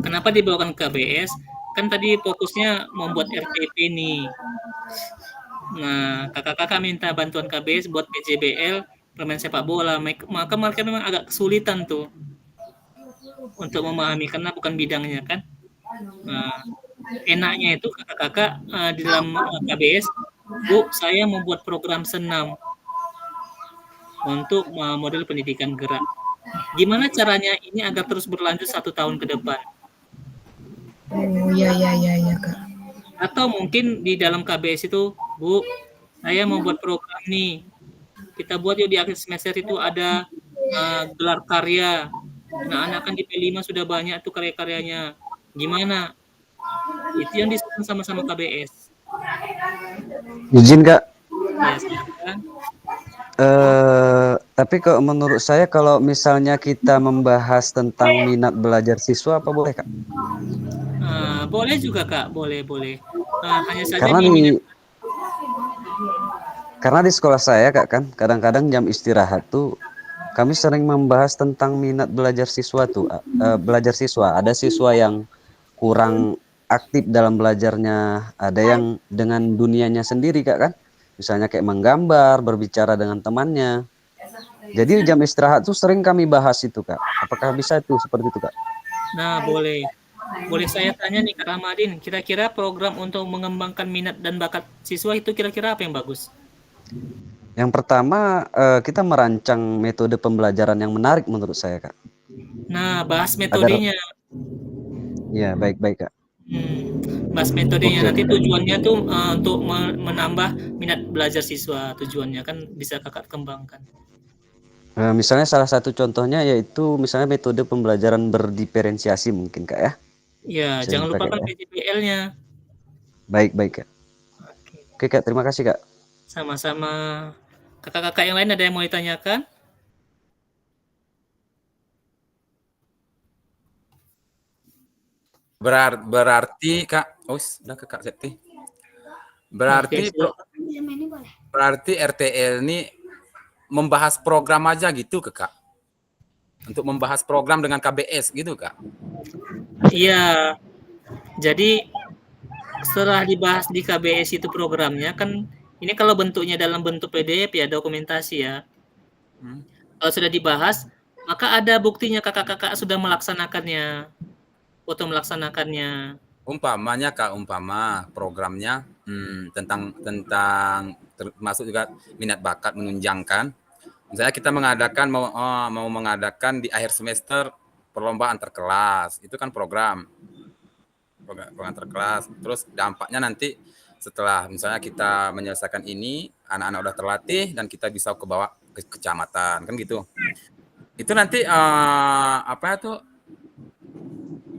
Kenapa dibawakan ke KBS? Kan tadi fokusnya membuat RPP nih. Nah, kakak-kakak minta bantuan KBS buat PJBL bermain sepak bola, maka mereka memang agak kesulitan tuh untuk memahami karena bukan bidangnya kan. Nah, enaknya itu kakak-kakak di dalam KBS, Bu, saya membuat program senam untuk model pendidikan gerak. Gimana caranya ini agar terus berlanjut 1 tahun ke depan? Oh, ya, Kak. Atau mungkin di dalam KBS itu, Bu, saya membuat program nih. Kita buat yuk di akhir semester itu ada gelar karya. Nah, anak kan di P5 sudah banyak tuh karya-karyanya. Gimana? Itu yang disusun sama-sama KBS. Izin Kak. Ya, silakan. Tapi kalau menurut saya kalau misalnya kita membahas tentang minat belajar siswa apa boleh Kak? Boleh juga Kak, boleh. Hanya saja karena di sekolah saya Kak kan kadang-kadang jam istirahat tuh kami sering membahas tentang minat belajar siswa tuh. Belajar siswa, ada siswa yang kurang aktif dalam belajarnya, ada yang dengan dunianya sendiri Kak kan. Misalnya kayak menggambar, berbicara dengan temannya. Jadi jam istirahat tuh sering kami bahas itu Kak. Apakah bisa itu seperti itu Kak? Nah, boleh. Boleh saya tanya nih Kak Ramadhin, kira-kira program untuk mengembangkan minat dan bakat siswa itu kira-kira apa yang bagus? Yang pertama, kita merancang metode pembelajaran yang menarik menurut saya Kak. Nah, bahas metodenya. Ya, baik Kak. Bahas metodenya. Nanti tujuannya tuh untuk menambah minat belajar siswa. Tujuannya kan bisa Kakak kembangkan. Misalnya salah satu contohnya yaitu misalnya metode pembelajaran berdiferensiasi mungkin Kak ya. Ya, jangan lupakan PJBL-nya. Baik Kak. Oke Kak, terima kasih Kak. Sama-sama. Kakak-kakak yang lain ada yang mau ditanyakan? Berarti Kak, udah ke Kak Septi. Berarti RTL ini membahas program aja gitu Kak? Untuk membahas program dengan KBS gitu Kak? Iya. Jadi setelah dibahas di KBS itu programnya kan ini kalau bentuknya dalam bentuk PDF ya dokumentasi ya. Kalau sudah dibahas maka ada buktinya kakak-kakak sudah melaksanakannya. Foto melaksanakannya. Umpamanya Kak, programnya tentang termasuk juga minat bakat menunjangkan. Misalnya kita mau mengadakan di akhir semester perlombaan terkelas, itu kan program terkelas. Terus dampaknya nanti setelah misalnya kita menyelesaikan ini, anak-anak udah terlatih dan kita bisa bawa ke kecamatan, kan gitu. Itu nanti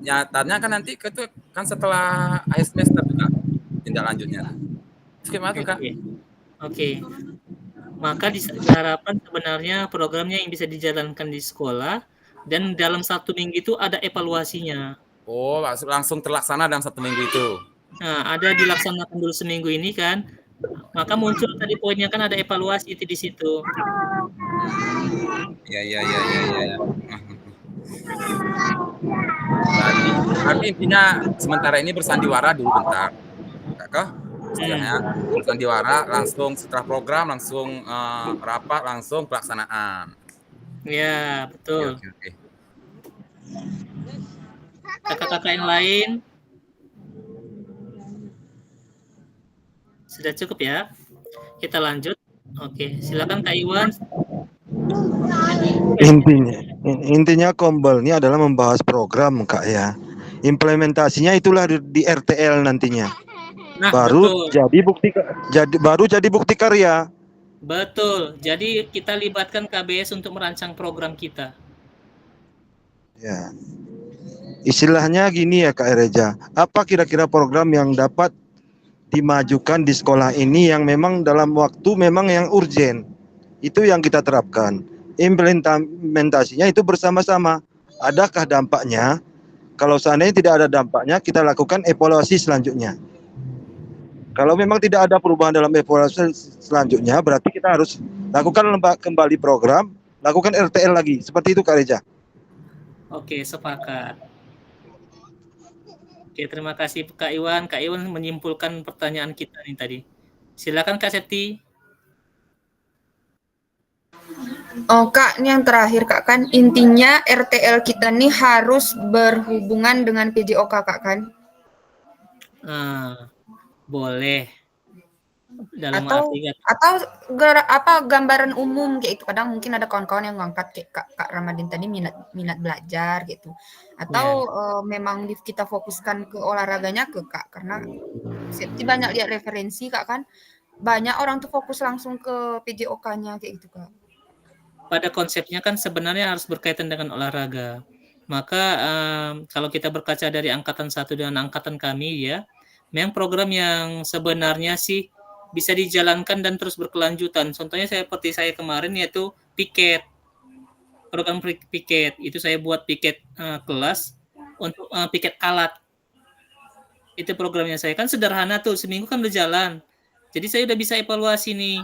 nyatanya kan nanti itu kan setelah akhir semester juga tindak lanjutnya. Gimana tuh Kak? Oke. Maka diharapkan sebenarnya programnya yang bisa dijalankan di sekolah dan dalam 1 minggu itu ada evaluasinya. Oh, langsung terlaksana dalam 1 minggu itu. Nah, ada dilaksanakan dulu seminggu ini kan. Maka muncul tadi poinnya kan ada evaluasi itu di situ. Ya. Berarti intinya sementara ini bersandiwara dulu bentar. Kakak, istilahnya bersandiwara langsung setelah program langsung rapat langsung pelaksanaan. Ya, betul. Oke. Kakak-kakak yang lain sudah cukup ya? Kita lanjut. Oke, silakan Kak Iwan. Intinya Kombel ini adalah membahas program Kak ya. Implementasinya itulah di RTL nantinya. Nah, baru jadi bukti karya. Betul. Jadi kita libatkan KBS untuk merancang program kita. Ya. Istilahnya gini ya Kak Ereja. Apa kira-kira program yang dapat dimajukan di sekolah ini yang memang dalam waktu memang yang urgen? Itu yang kita terapkan. Implementasinya itu bersama-sama. Adakah dampaknya? Kalau seandainya tidak ada dampaknya, kita lakukan evaluasi selanjutnya. Kalau memang tidak ada perubahan dalam evaluasi selanjutnya, berarti kita harus lakukan kembali program, lakukan RTL lagi. Seperti itu Kak Reza. Oke, sepakat. Oke, terima kasih Kak Iwan. Kak Iwan menyimpulkan pertanyaan kita nih tadi. Silakan Kak Septi. Oh Kak, ini yang terakhir Kak kan intinya RTL kita nih harus berhubungan dengan PJOK Kak kan? Boleh. Dalam Atau arti gambaran umum kayak itu. Kadang mungkin ada kawan-kawan yang ngangkat kayak Kak Ramadhin tadi minat belajar gitu. Atau memang kita fokuskan ke olahraganya ke Kak karena Septi banyak lihat referensi Kak kan. Banyak orang tuh fokus langsung ke PJOK-nya kayak gitu Kak. pada konsepnya kan sebenarnya harus berkaitan dengan olahraga. Maka kalau kita berkaca dari angkatan 1 dengan angkatan kami ya, memang program yang sebenarnya sih bisa dijalankan dan terus berkelanjutan. Contohnya seperti saya kemarin yaitu piket. Program piket itu saya buat piket kelas untuk piket alat. Itu programnya saya kan sederhana tuh, seminggu kan udah jalan. Jadi saya udah bisa evaluasi nih.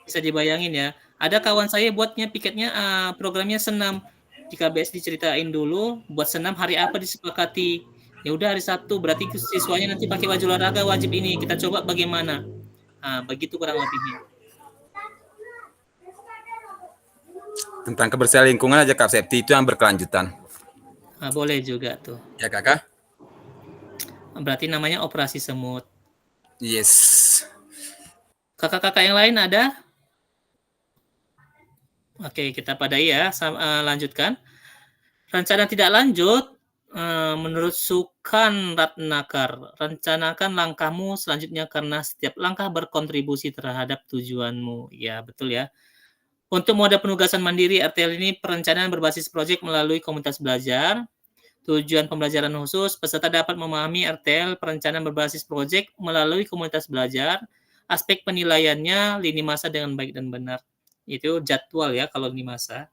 Bisa dibayangin ya. Ada kawan saya buatnya piketnya programnya senam. Di KBS diceritain dulu buat senam hari apa disepakati. Ya udah hari Sabtu, berarti siswanya nanti pakai baju olahraga wajib ini. Kita coba bagaimana. Begitu kurang lebihnya. Tentang kebersihan lingkungan aja Kak Septi itu yang berkelanjutan. Boleh juga tuh. Ya Kakak? Berarti namanya operasi semut. Yes. Kakak-kakak yang lain ada? Oke, kita padai ya. Lanjutkan. Rencana tidak lanjut. Menurut Sukan Ratnakar, rencanakan langkahmu selanjutnya karena setiap langkah berkontribusi terhadap tujuanmu. Ya, betul ya. Untuk mode penugasan mandiri, RTL ini perencanaan berbasis proyek melalui komunitas belajar. Tujuan pembelajaran khusus, peserta dapat memahami RTL perencanaan berbasis proyek melalui komunitas belajar. Aspek penilaiannya, lini masa dengan baik dan benar. Itu jadwal ya kalau lini masa.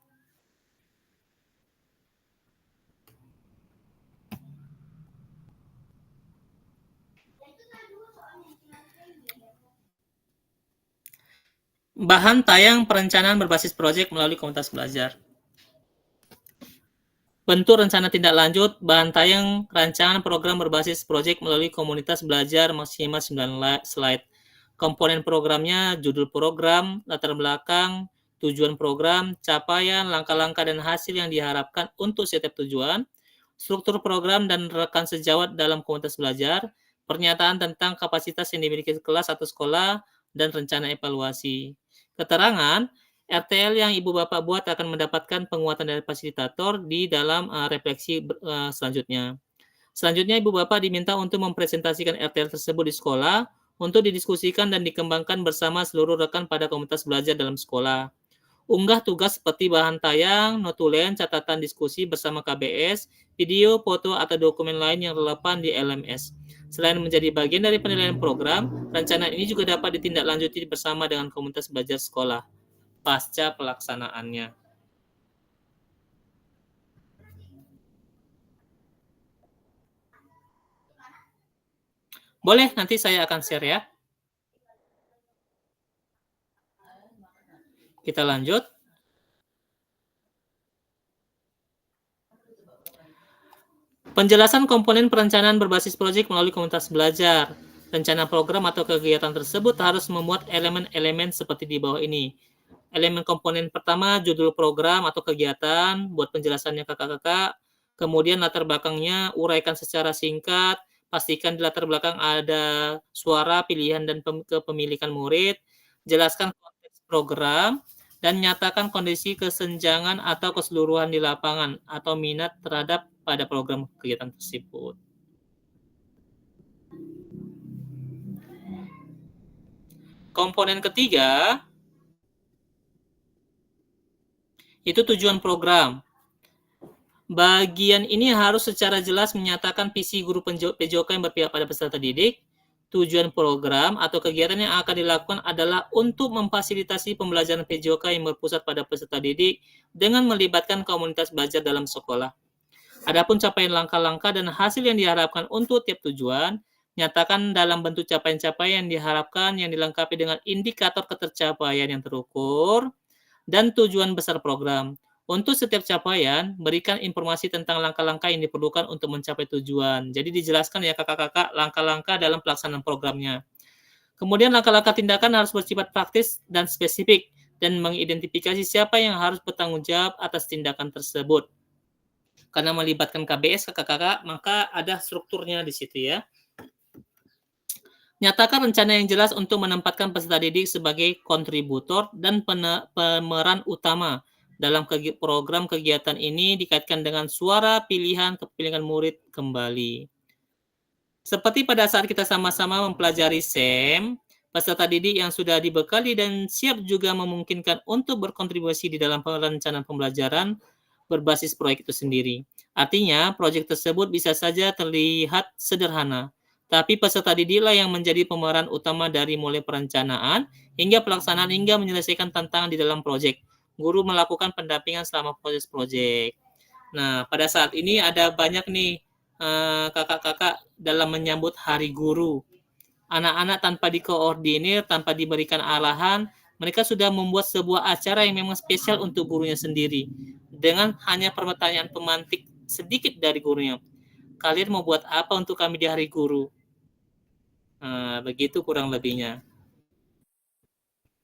Bahan tayang perencanaan berbasis proyek melalui komunitas belajar. Bentuk rencana tindak lanjut, bahan tayang rancangan program berbasis proyek melalui komunitas belajar maksimal 9 slide. Komponen programnya, judul program, latar belakang, tujuan program, capaian, langkah-langkah dan hasil yang diharapkan untuk setiap tujuan, struktur program dan rekan sejawat dalam komunitas belajar, pernyataan tentang kapasitas yang dimiliki kelas atau sekolah, dan rencana evaluasi. Keterangan, RTL yang Ibu Bapak buat akan mendapatkan penguatan dari fasilitator di dalam refleksi selanjutnya. Selanjutnya Ibu Bapak diminta untuk mempresentasikan RTL tersebut di sekolah untuk didiskusikan dan dikembangkan bersama seluruh rekan pada komunitas belajar dalam sekolah. Unggah tugas seperti bahan tayang, notulen, catatan diskusi bersama KBS, video, foto, atau dokumen lain yang relevan di LMS. Selain menjadi bagian dari penilaian program, rencana ini juga dapat ditindaklanjuti bersama dengan komunitas belajar sekolah pasca pelaksanaannya. Boleh, nanti saya akan share ya. Kita lanjut. Penjelasan komponen perencanaan berbasis proyek melalui komunitas belajar. Rencana program atau kegiatan tersebut harus memuat elemen-elemen seperti di bawah ini. Elemen komponen pertama, judul program atau kegiatan, buat penjelasannya kakak-kakak. Kemudian latar belakangnya, uraikan secara singkat, pastikan di latar belakang ada suara, pilihan, dan kepemilikan murid. Jelaskan konteks program, dan nyatakan kondisi kesenjangan atau keseluruhan di lapangan atau minat terhadap pada program kegiatan tersebut. Komponen ketiga, itu tujuan program. Bagian ini harus secara jelas menyatakan visi guru PJOK yang berpihak pada peserta didik. Tujuan program atau kegiatan yang akan dilakukan adalah untuk memfasilitasi pembelajaran PJOK yang berpusat pada peserta didik dengan melibatkan komunitas belajar dalam sekolah. Adapun capaian langkah-langkah dan hasil yang diharapkan untuk tiap tujuan, nyatakan dalam bentuk capaian-capaian yang diharapkan yang dilengkapi dengan indikator ketercapaian yang terukur dan tujuan besar program. Untuk setiap capaian, berikan informasi tentang langkah-langkah yang diperlukan untuk mencapai tujuan. Jadi dijelaskan ya kakak-kakak langkah-langkah dalam pelaksanaan programnya. Kemudian langkah-langkah tindakan harus bersifat praktis dan spesifik. dan mengidentifikasi siapa yang harus bertanggung jawab atas tindakan tersebut. Karena melibatkan KBS, kakak-kakak, maka ada strukturnya di situ ya. Nyatakan rencana yang jelas untuk menempatkan peserta didik sebagai kontributor dan pemeran utama dalam program kegiatan ini dikaitkan dengan suara pilihan kepemilikan murid kembali. Seperti pada saat kita sama-sama mempelajari SEM, peserta didik yang sudah dibekali dan siap juga memungkinkan untuk berkontribusi di dalam perencanaan pembelajaran berbasis proyek itu sendiri. Artinya, proyek tersebut bisa saja terlihat sederhana, tapi peserta didiklah yang menjadi pemeran utama dari mulai perencanaan hingga pelaksanaan hingga menyelesaikan tantangan di dalam proyek. Guru melakukan pendampingan selama proses proyek. Nah, pada saat ini ada banyak nih kakak-kakak dalam menyambut Hari Guru. Anak-anak tanpa dikoordinir, tanpa diberikan arahan, mereka sudah membuat sebuah acara yang memang spesial untuk gurunya sendiri. Dengan hanya pertanyaan pemantik sedikit dari gurunya. Kalian mau buat apa untuk kami di Hari Guru? Begitu kurang lebihnya.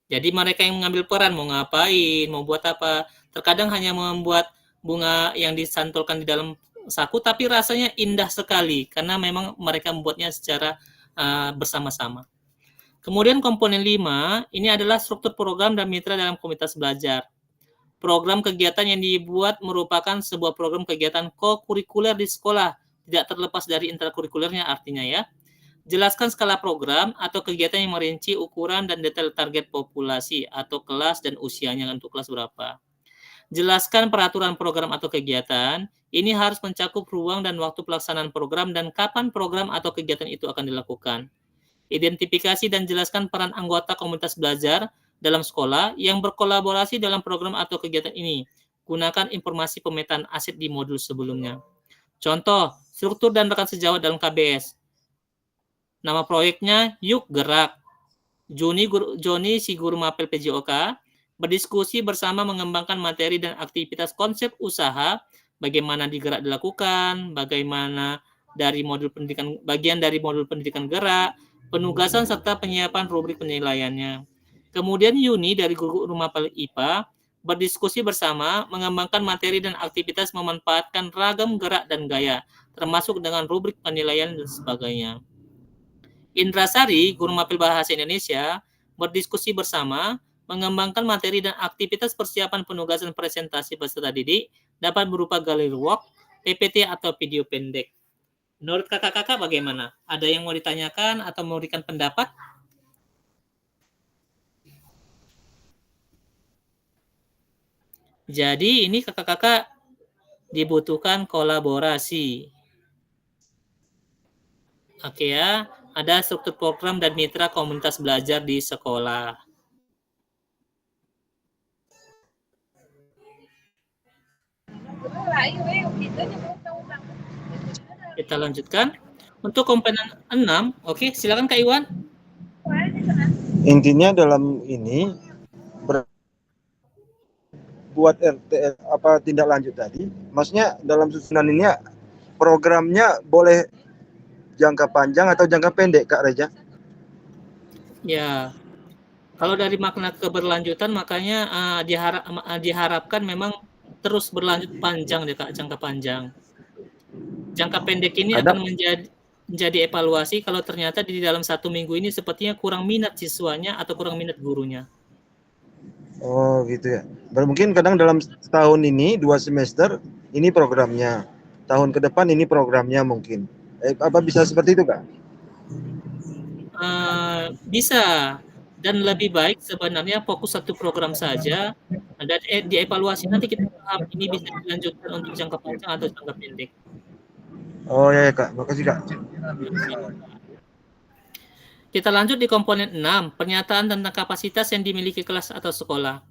Jadi mereka yang mengambil peran, mau ngapain, mau buat apa. Terkadang hanya membuat bunga yang disantulkan di dalam saku, tapi rasanya indah sekali, karena memang mereka membuatnya secara bersama-sama. Kemudian komponen 5, ini adalah struktur program dan mitra dalam komunitas belajar. Program kegiatan yang dibuat merupakan sebuah program kegiatan co-kurikuler di sekolah, tidak terlepas dari intrakurikulernya artinya ya. Jelaskan skala program atau kegiatan yang merinci ukuran dan detail target populasi atau kelas dan usianya untuk kelas berapa. Jelaskan peraturan program atau kegiatan. Ini harus mencakup ruang dan waktu pelaksanaan program dan kapan program atau kegiatan itu akan dilakukan. Identifikasi dan jelaskan peran anggota komunitas belajar dalam sekolah yang berkolaborasi dalam program atau kegiatan ini. Gunakan informasi pemetaan aset di modul sebelumnya. Contoh, struktur dan rekan sejawat dalam KBS. Nama proyeknya Yuk Gerak. Joni si guru mapel PJOK berdiskusi bersama mengembangkan materi dan aktivitas konsep usaha, bagaimana digerak dilakukan, bagaimana dari modul pendidikan, bagian dari modul pendidikan gerak, penugasan serta penyiapan rubrik penilaiannya. Kemudian Yuni dari guru mapel IPA berdiskusi bersama mengembangkan materi dan aktivitas memanfaatkan ragam gerak dan gaya, termasuk dengan rubrik penilaian dan sebagainya. Indrasari, guru mapel bahasa Indonesia, berdiskusi bersama mengembangkan materi dan aktivitas persiapan penugasan presentasi peserta didik dapat berupa galeri walk, PPT atau video pendek. Menurut kakak-kakak bagaimana? Ada yang mau ditanyakan atau memberikan pendapat? Jadi ini kakak-kakak dibutuhkan kolaborasi. Oke ya, ada struktur program dan mitra komunitas belajar di sekolah. Kita lanjutkan. Untuk komponen 6, oke, silakan Kak Iwan. Intinya dalam ini buat RTL apa tindak lanjut tadi, maksudnya dalam susunan ini programnya boleh jangka panjang atau jangka pendek, Kak Reja? Ya, kalau dari makna keberlanjutan makanya diharapkan memang terus berlanjut panjang deh Kak, jangka panjang. Jangka pendek ini akan menjadi evaluasi kalau ternyata di dalam 1 minggu ini sepertinya kurang minat siswanya atau kurang minat gurunya. Oh gitu ya. Mungkin kadang dalam tahun ini 2 semester ini programnya, tahun ke depan ini programnya mungkin. Apa bisa seperti itu Kak? Bisa, dan lebih baik sebenarnya fokus satu program saja dan dievaluasi nanti kita paham ini bisa dilanjutkan untuk jangka panjang atau jangka pendek. Oh ya Kak, makasih Kak. Kita lanjut di komponen 6, pernyataan tentang kapasitas yang dimiliki kelas atau sekolah.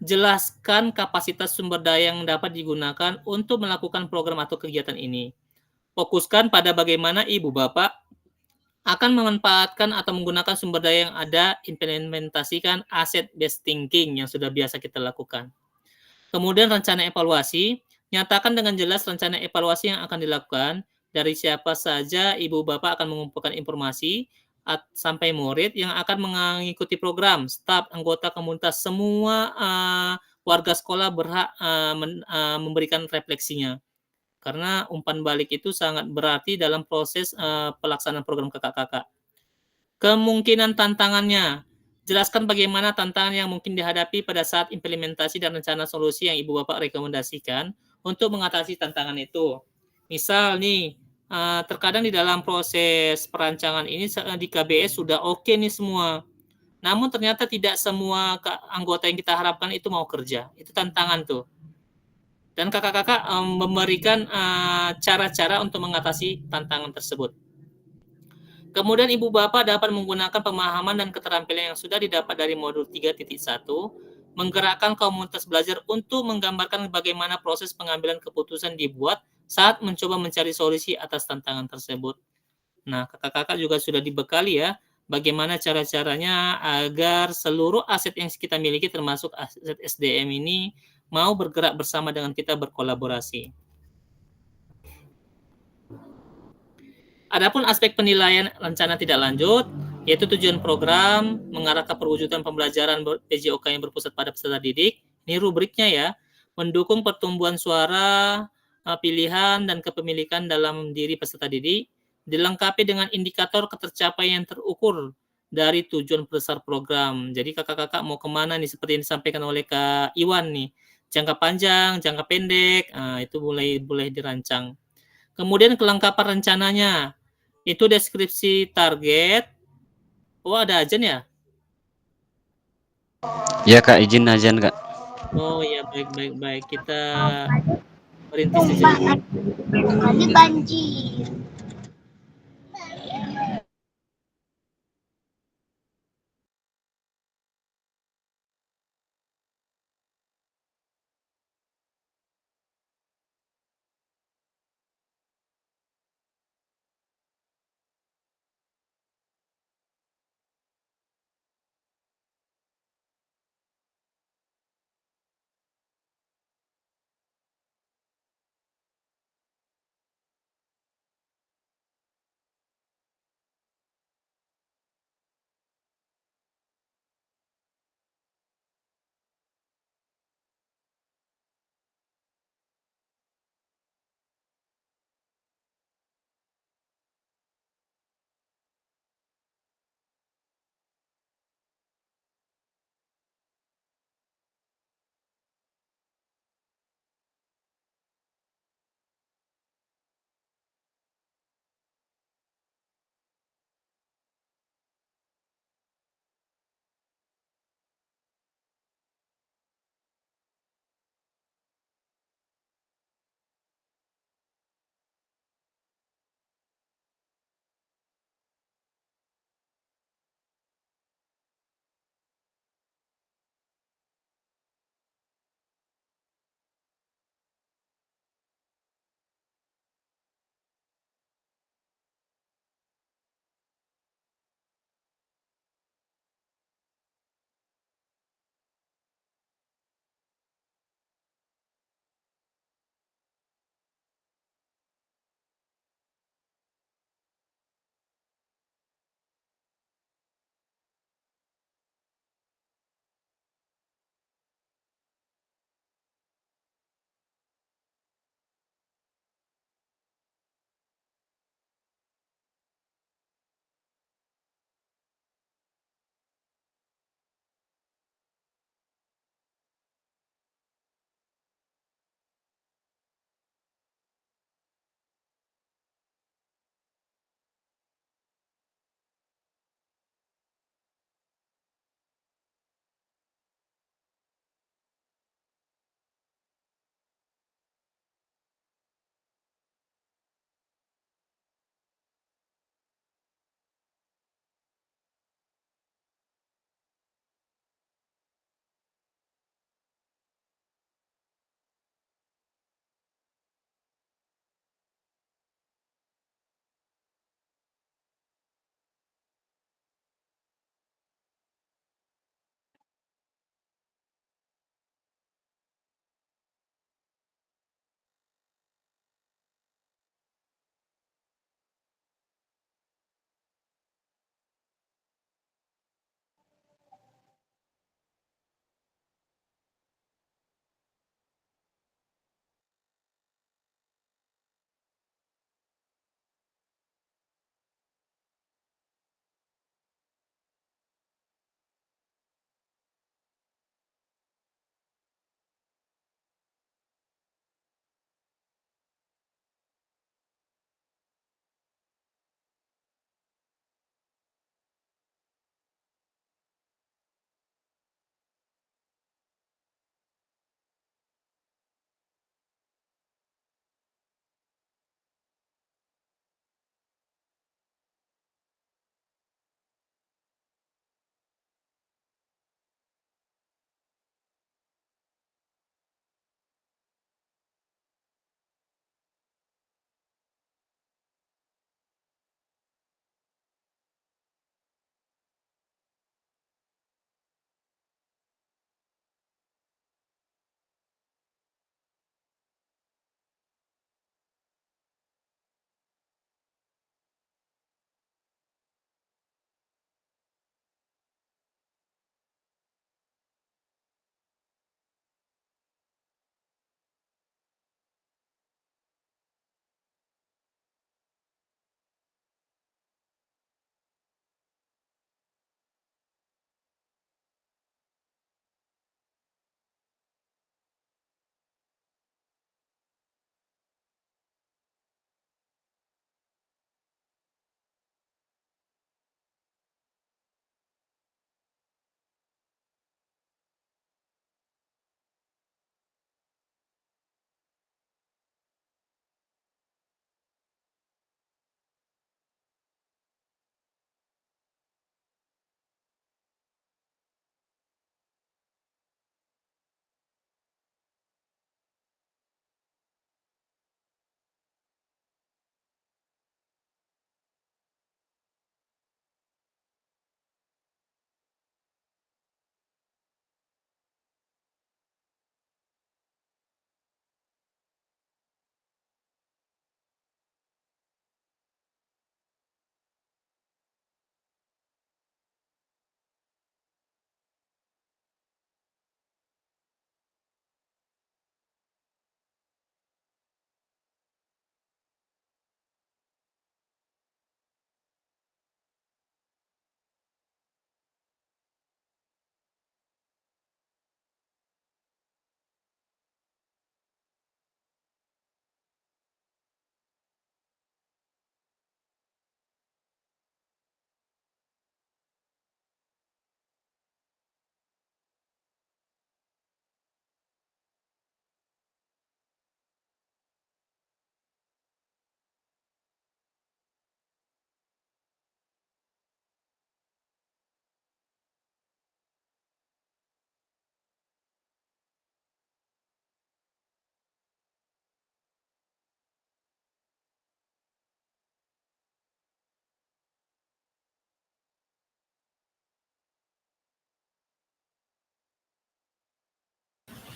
Jelaskan kapasitas sumber daya yang dapat digunakan untuk melakukan program atau kegiatan ini. Fokuskan pada bagaimana ibu bapak akan memanfaatkan atau menggunakan sumber daya yang ada, implementasikan asset-based thinking yang sudah biasa kita lakukan. Kemudian rencana evaluasi, nyatakan dengan jelas rencana evaluasi yang akan dilakukan, dari siapa saja ibu bapak akan mengumpulkan informasi, sampai murid yang akan mengikuti program. Staf, anggota komunitas, semua warga sekolah berhak memberikan refleksinya. Karena umpan balik itu sangat berarti dalam proses pelaksanaan program kakak-kakak. Kemungkinan tantangannya. Jelaskan bagaimana tantangan yang mungkin dihadapi pada saat implementasi dan rencana solusi yang Ibu Bapak rekomendasikan untuk mengatasi tantangan itu. Misal nih, terkadang di dalam proses perancangan ini di KBS sudah oke nih semua. Namun ternyata tidak semua anggota yang kita harapkan itu mau kerja. Itu tantangan tuh. Dan kakak-kakak memberikan cara-cara untuk mengatasi tantangan tersebut. Kemudian Ibu Bapak dapat menggunakan pemahaman dan keterampilan yang sudah didapat dari modul 3.1, menggerakkan komunitas belajar untuk menggambarkan bagaimana proses pengambilan keputusan dibuat saat mencoba mencari solusi atas tantangan tersebut. Nah, kakak-kakak juga sudah dibekali ya, bagaimana cara-caranya agar seluruh aset yang kita miliki termasuk aset SDM ini mau bergerak bersama dengan kita berkolaborasi. Adapun aspek penilaian rencana tidak lanjut, yaitu tujuan program, mengarah ke perwujudan pembelajaran PJOK yang berpusat pada peserta didik. Ini rubriknya ya, mendukung pertumbuhan suara, pilihan, dan kepemilikan dalam diri peserta didik, dilengkapi dengan indikator ketercapaian yang terukur dari tujuan besar program. Jadi kakak-kakak mau kemana nih, seperti yang disampaikan oleh Kak Iwan nih, jangka panjang, jangka pendek, itu boleh dirancang. Kemudian kelengkapan rencananya, itu deskripsi target. Oh, ada ajan ya? Ya Kak, izin ajan Kak. Oh ya, baik. Kita berhenti sejenak. Tadi banjir.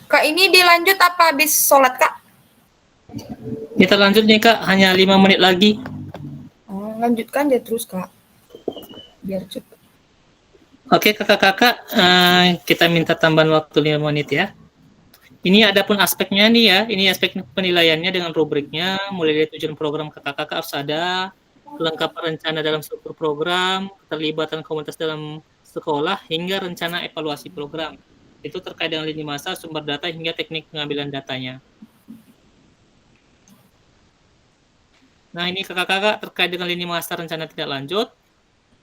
Kak, ini dilanjut apa habis sholat, Kak? Kita lanjut nih Kak, hanya 5 menit lagi. Oh, lanjutkan dia terus, Kak. Biar cepet. Oke kakak-kakak, kita minta tambahan waktu 5 menit ya. Ini adapun aspeknya nih ya, ini aspek penilaiannya dengan rubriknya, mulai dari tujuan program kakak-kakak harus ada, kelengkapan rencana dalam struktur program, keterlibatan komunitas dalam sekolah, hingga rencana evaluasi program. Itu terkait dengan lini masa, sumber data, hingga teknik pengambilan datanya. Nah ini kakak-kakak terkait dengan lini masa rencana tindak lanjut.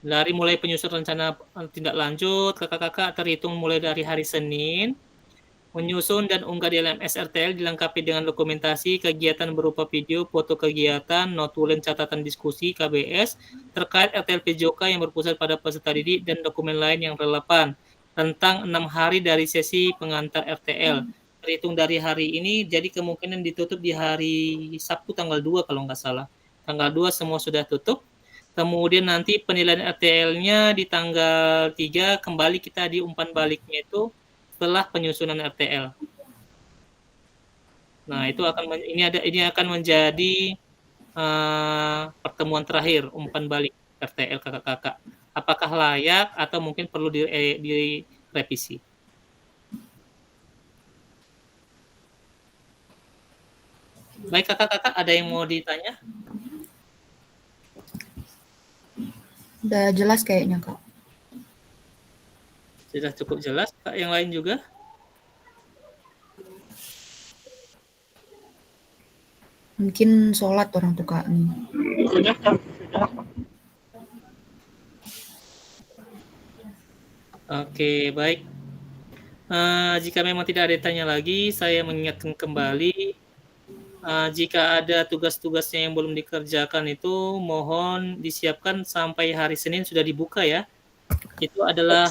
Dari mulai penyusun rencana tindak lanjut, kakak-kakak terhitung mulai dari hari Senin, menyusun dan unggah di LMS RTL dilengkapi dengan dokumentasi kegiatan berupa video, foto kegiatan, notulen catatan diskusi KBS terkait RTL PJOK yang berpusat pada peserta didik dan dokumen lain yang relevan tentang 6 hari dari sesi pengantar RTL. Terhitung dari hari ini, jadi kemungkinan ditutup di hari Sabtu tanggal 2 kalau nggak salah. Tanggal 2 semua sudah tutup. Kemudian nanti penilaian RTL-nya di tanggal 3 kembali kita di umpan baliknya itu setelah penyusunan RTL. Nah, itu ini akan menjadi pertemuan terakhir umpan balik RTL kakak-kakak. Apakah layak atau mungkin perlu direvisi? Baik kakak-kakak, ada yang mau ditanya? Udah jelas kayaknya, Kak. Sudah cukup jelas, Kak. Yang lain juga? Mungkin sholat orang tuh, Kak. Nih. Sudah, Kak. Sudah. Oke, baik. Jika memang tidak ada tanya lagi, saya mengingatkan kembali, jika ada tugas-tugasnya yang belum dikerjakan itu mohon disiapkan sampai hari Senin sudah dibuka ya. Itu adalah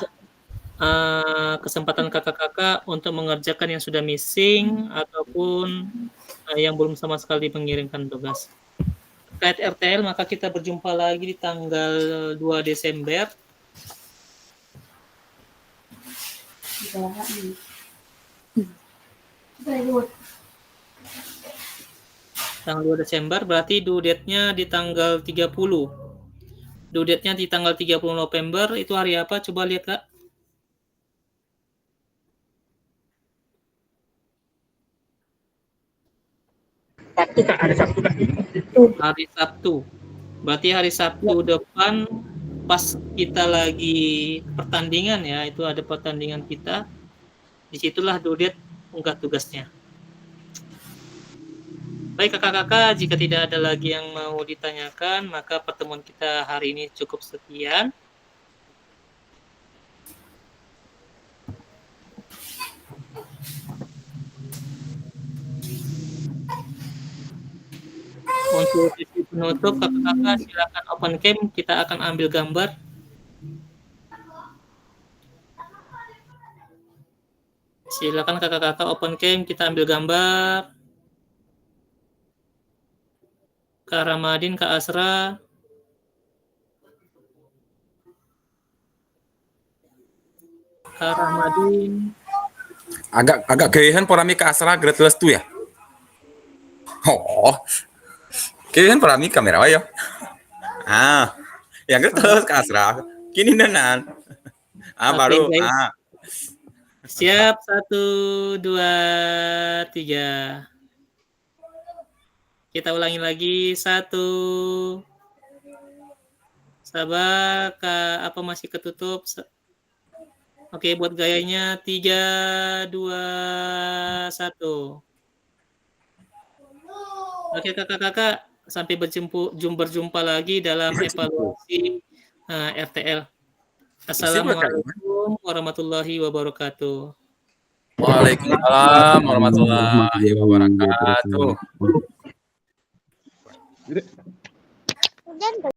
kesempatan kakak-kakak untuk mengerjakan yang sudah missing ataupun yang belum sama sekali mengirimkan tugas. Terkait RTL, maka kita berjumpa lagi di tanggal 2 Desember. Tanggal 2 Desember berarti due date-nya di tanggal 30. Due date-nya di tanggal 30 November itu hari apa? Coba lihat, Kak. Sabtu, Kak. Hari Sabtu, Kak. Hari Sabtu. Berarti hari Sabtu depan pas kita lagi pertandingan ya, itu ada pertandingan kita. Disitulah due date unggah tugasnya. Baik kakak-kakak, jika tidak ada lagi yang mau ditanyakan, maka pertemuan kita hari ini cukup sekian. Untuk sesi penutup, kakak-kakak silakan open cam, kita akan ambil gambar. Silakan kakak-kakak open cam, kita ambil gambar. Kak Ramadhin, Kak Asra. Kak Ramadhin. Agak gayahan porami Kak Asra grade plus 2 ya. Oh. Gayahan porami kamera ayo. Yang grade plus Kak Asra. Kini nanan. Baru. Baik. Siap, 1, 2, 3. Kita ulangi lagi, 1. Sabar, Kak, apa masih ketutup? Oke, buat gayanya 3, 2, 1. Oke, kakak-kakak, sampai berjumpa lagi dalam evaluasi RTL. Assalamualaikum warahmatullahi wabarakatuh. Waalaikumsalam warahmatullahi wabarakatuh.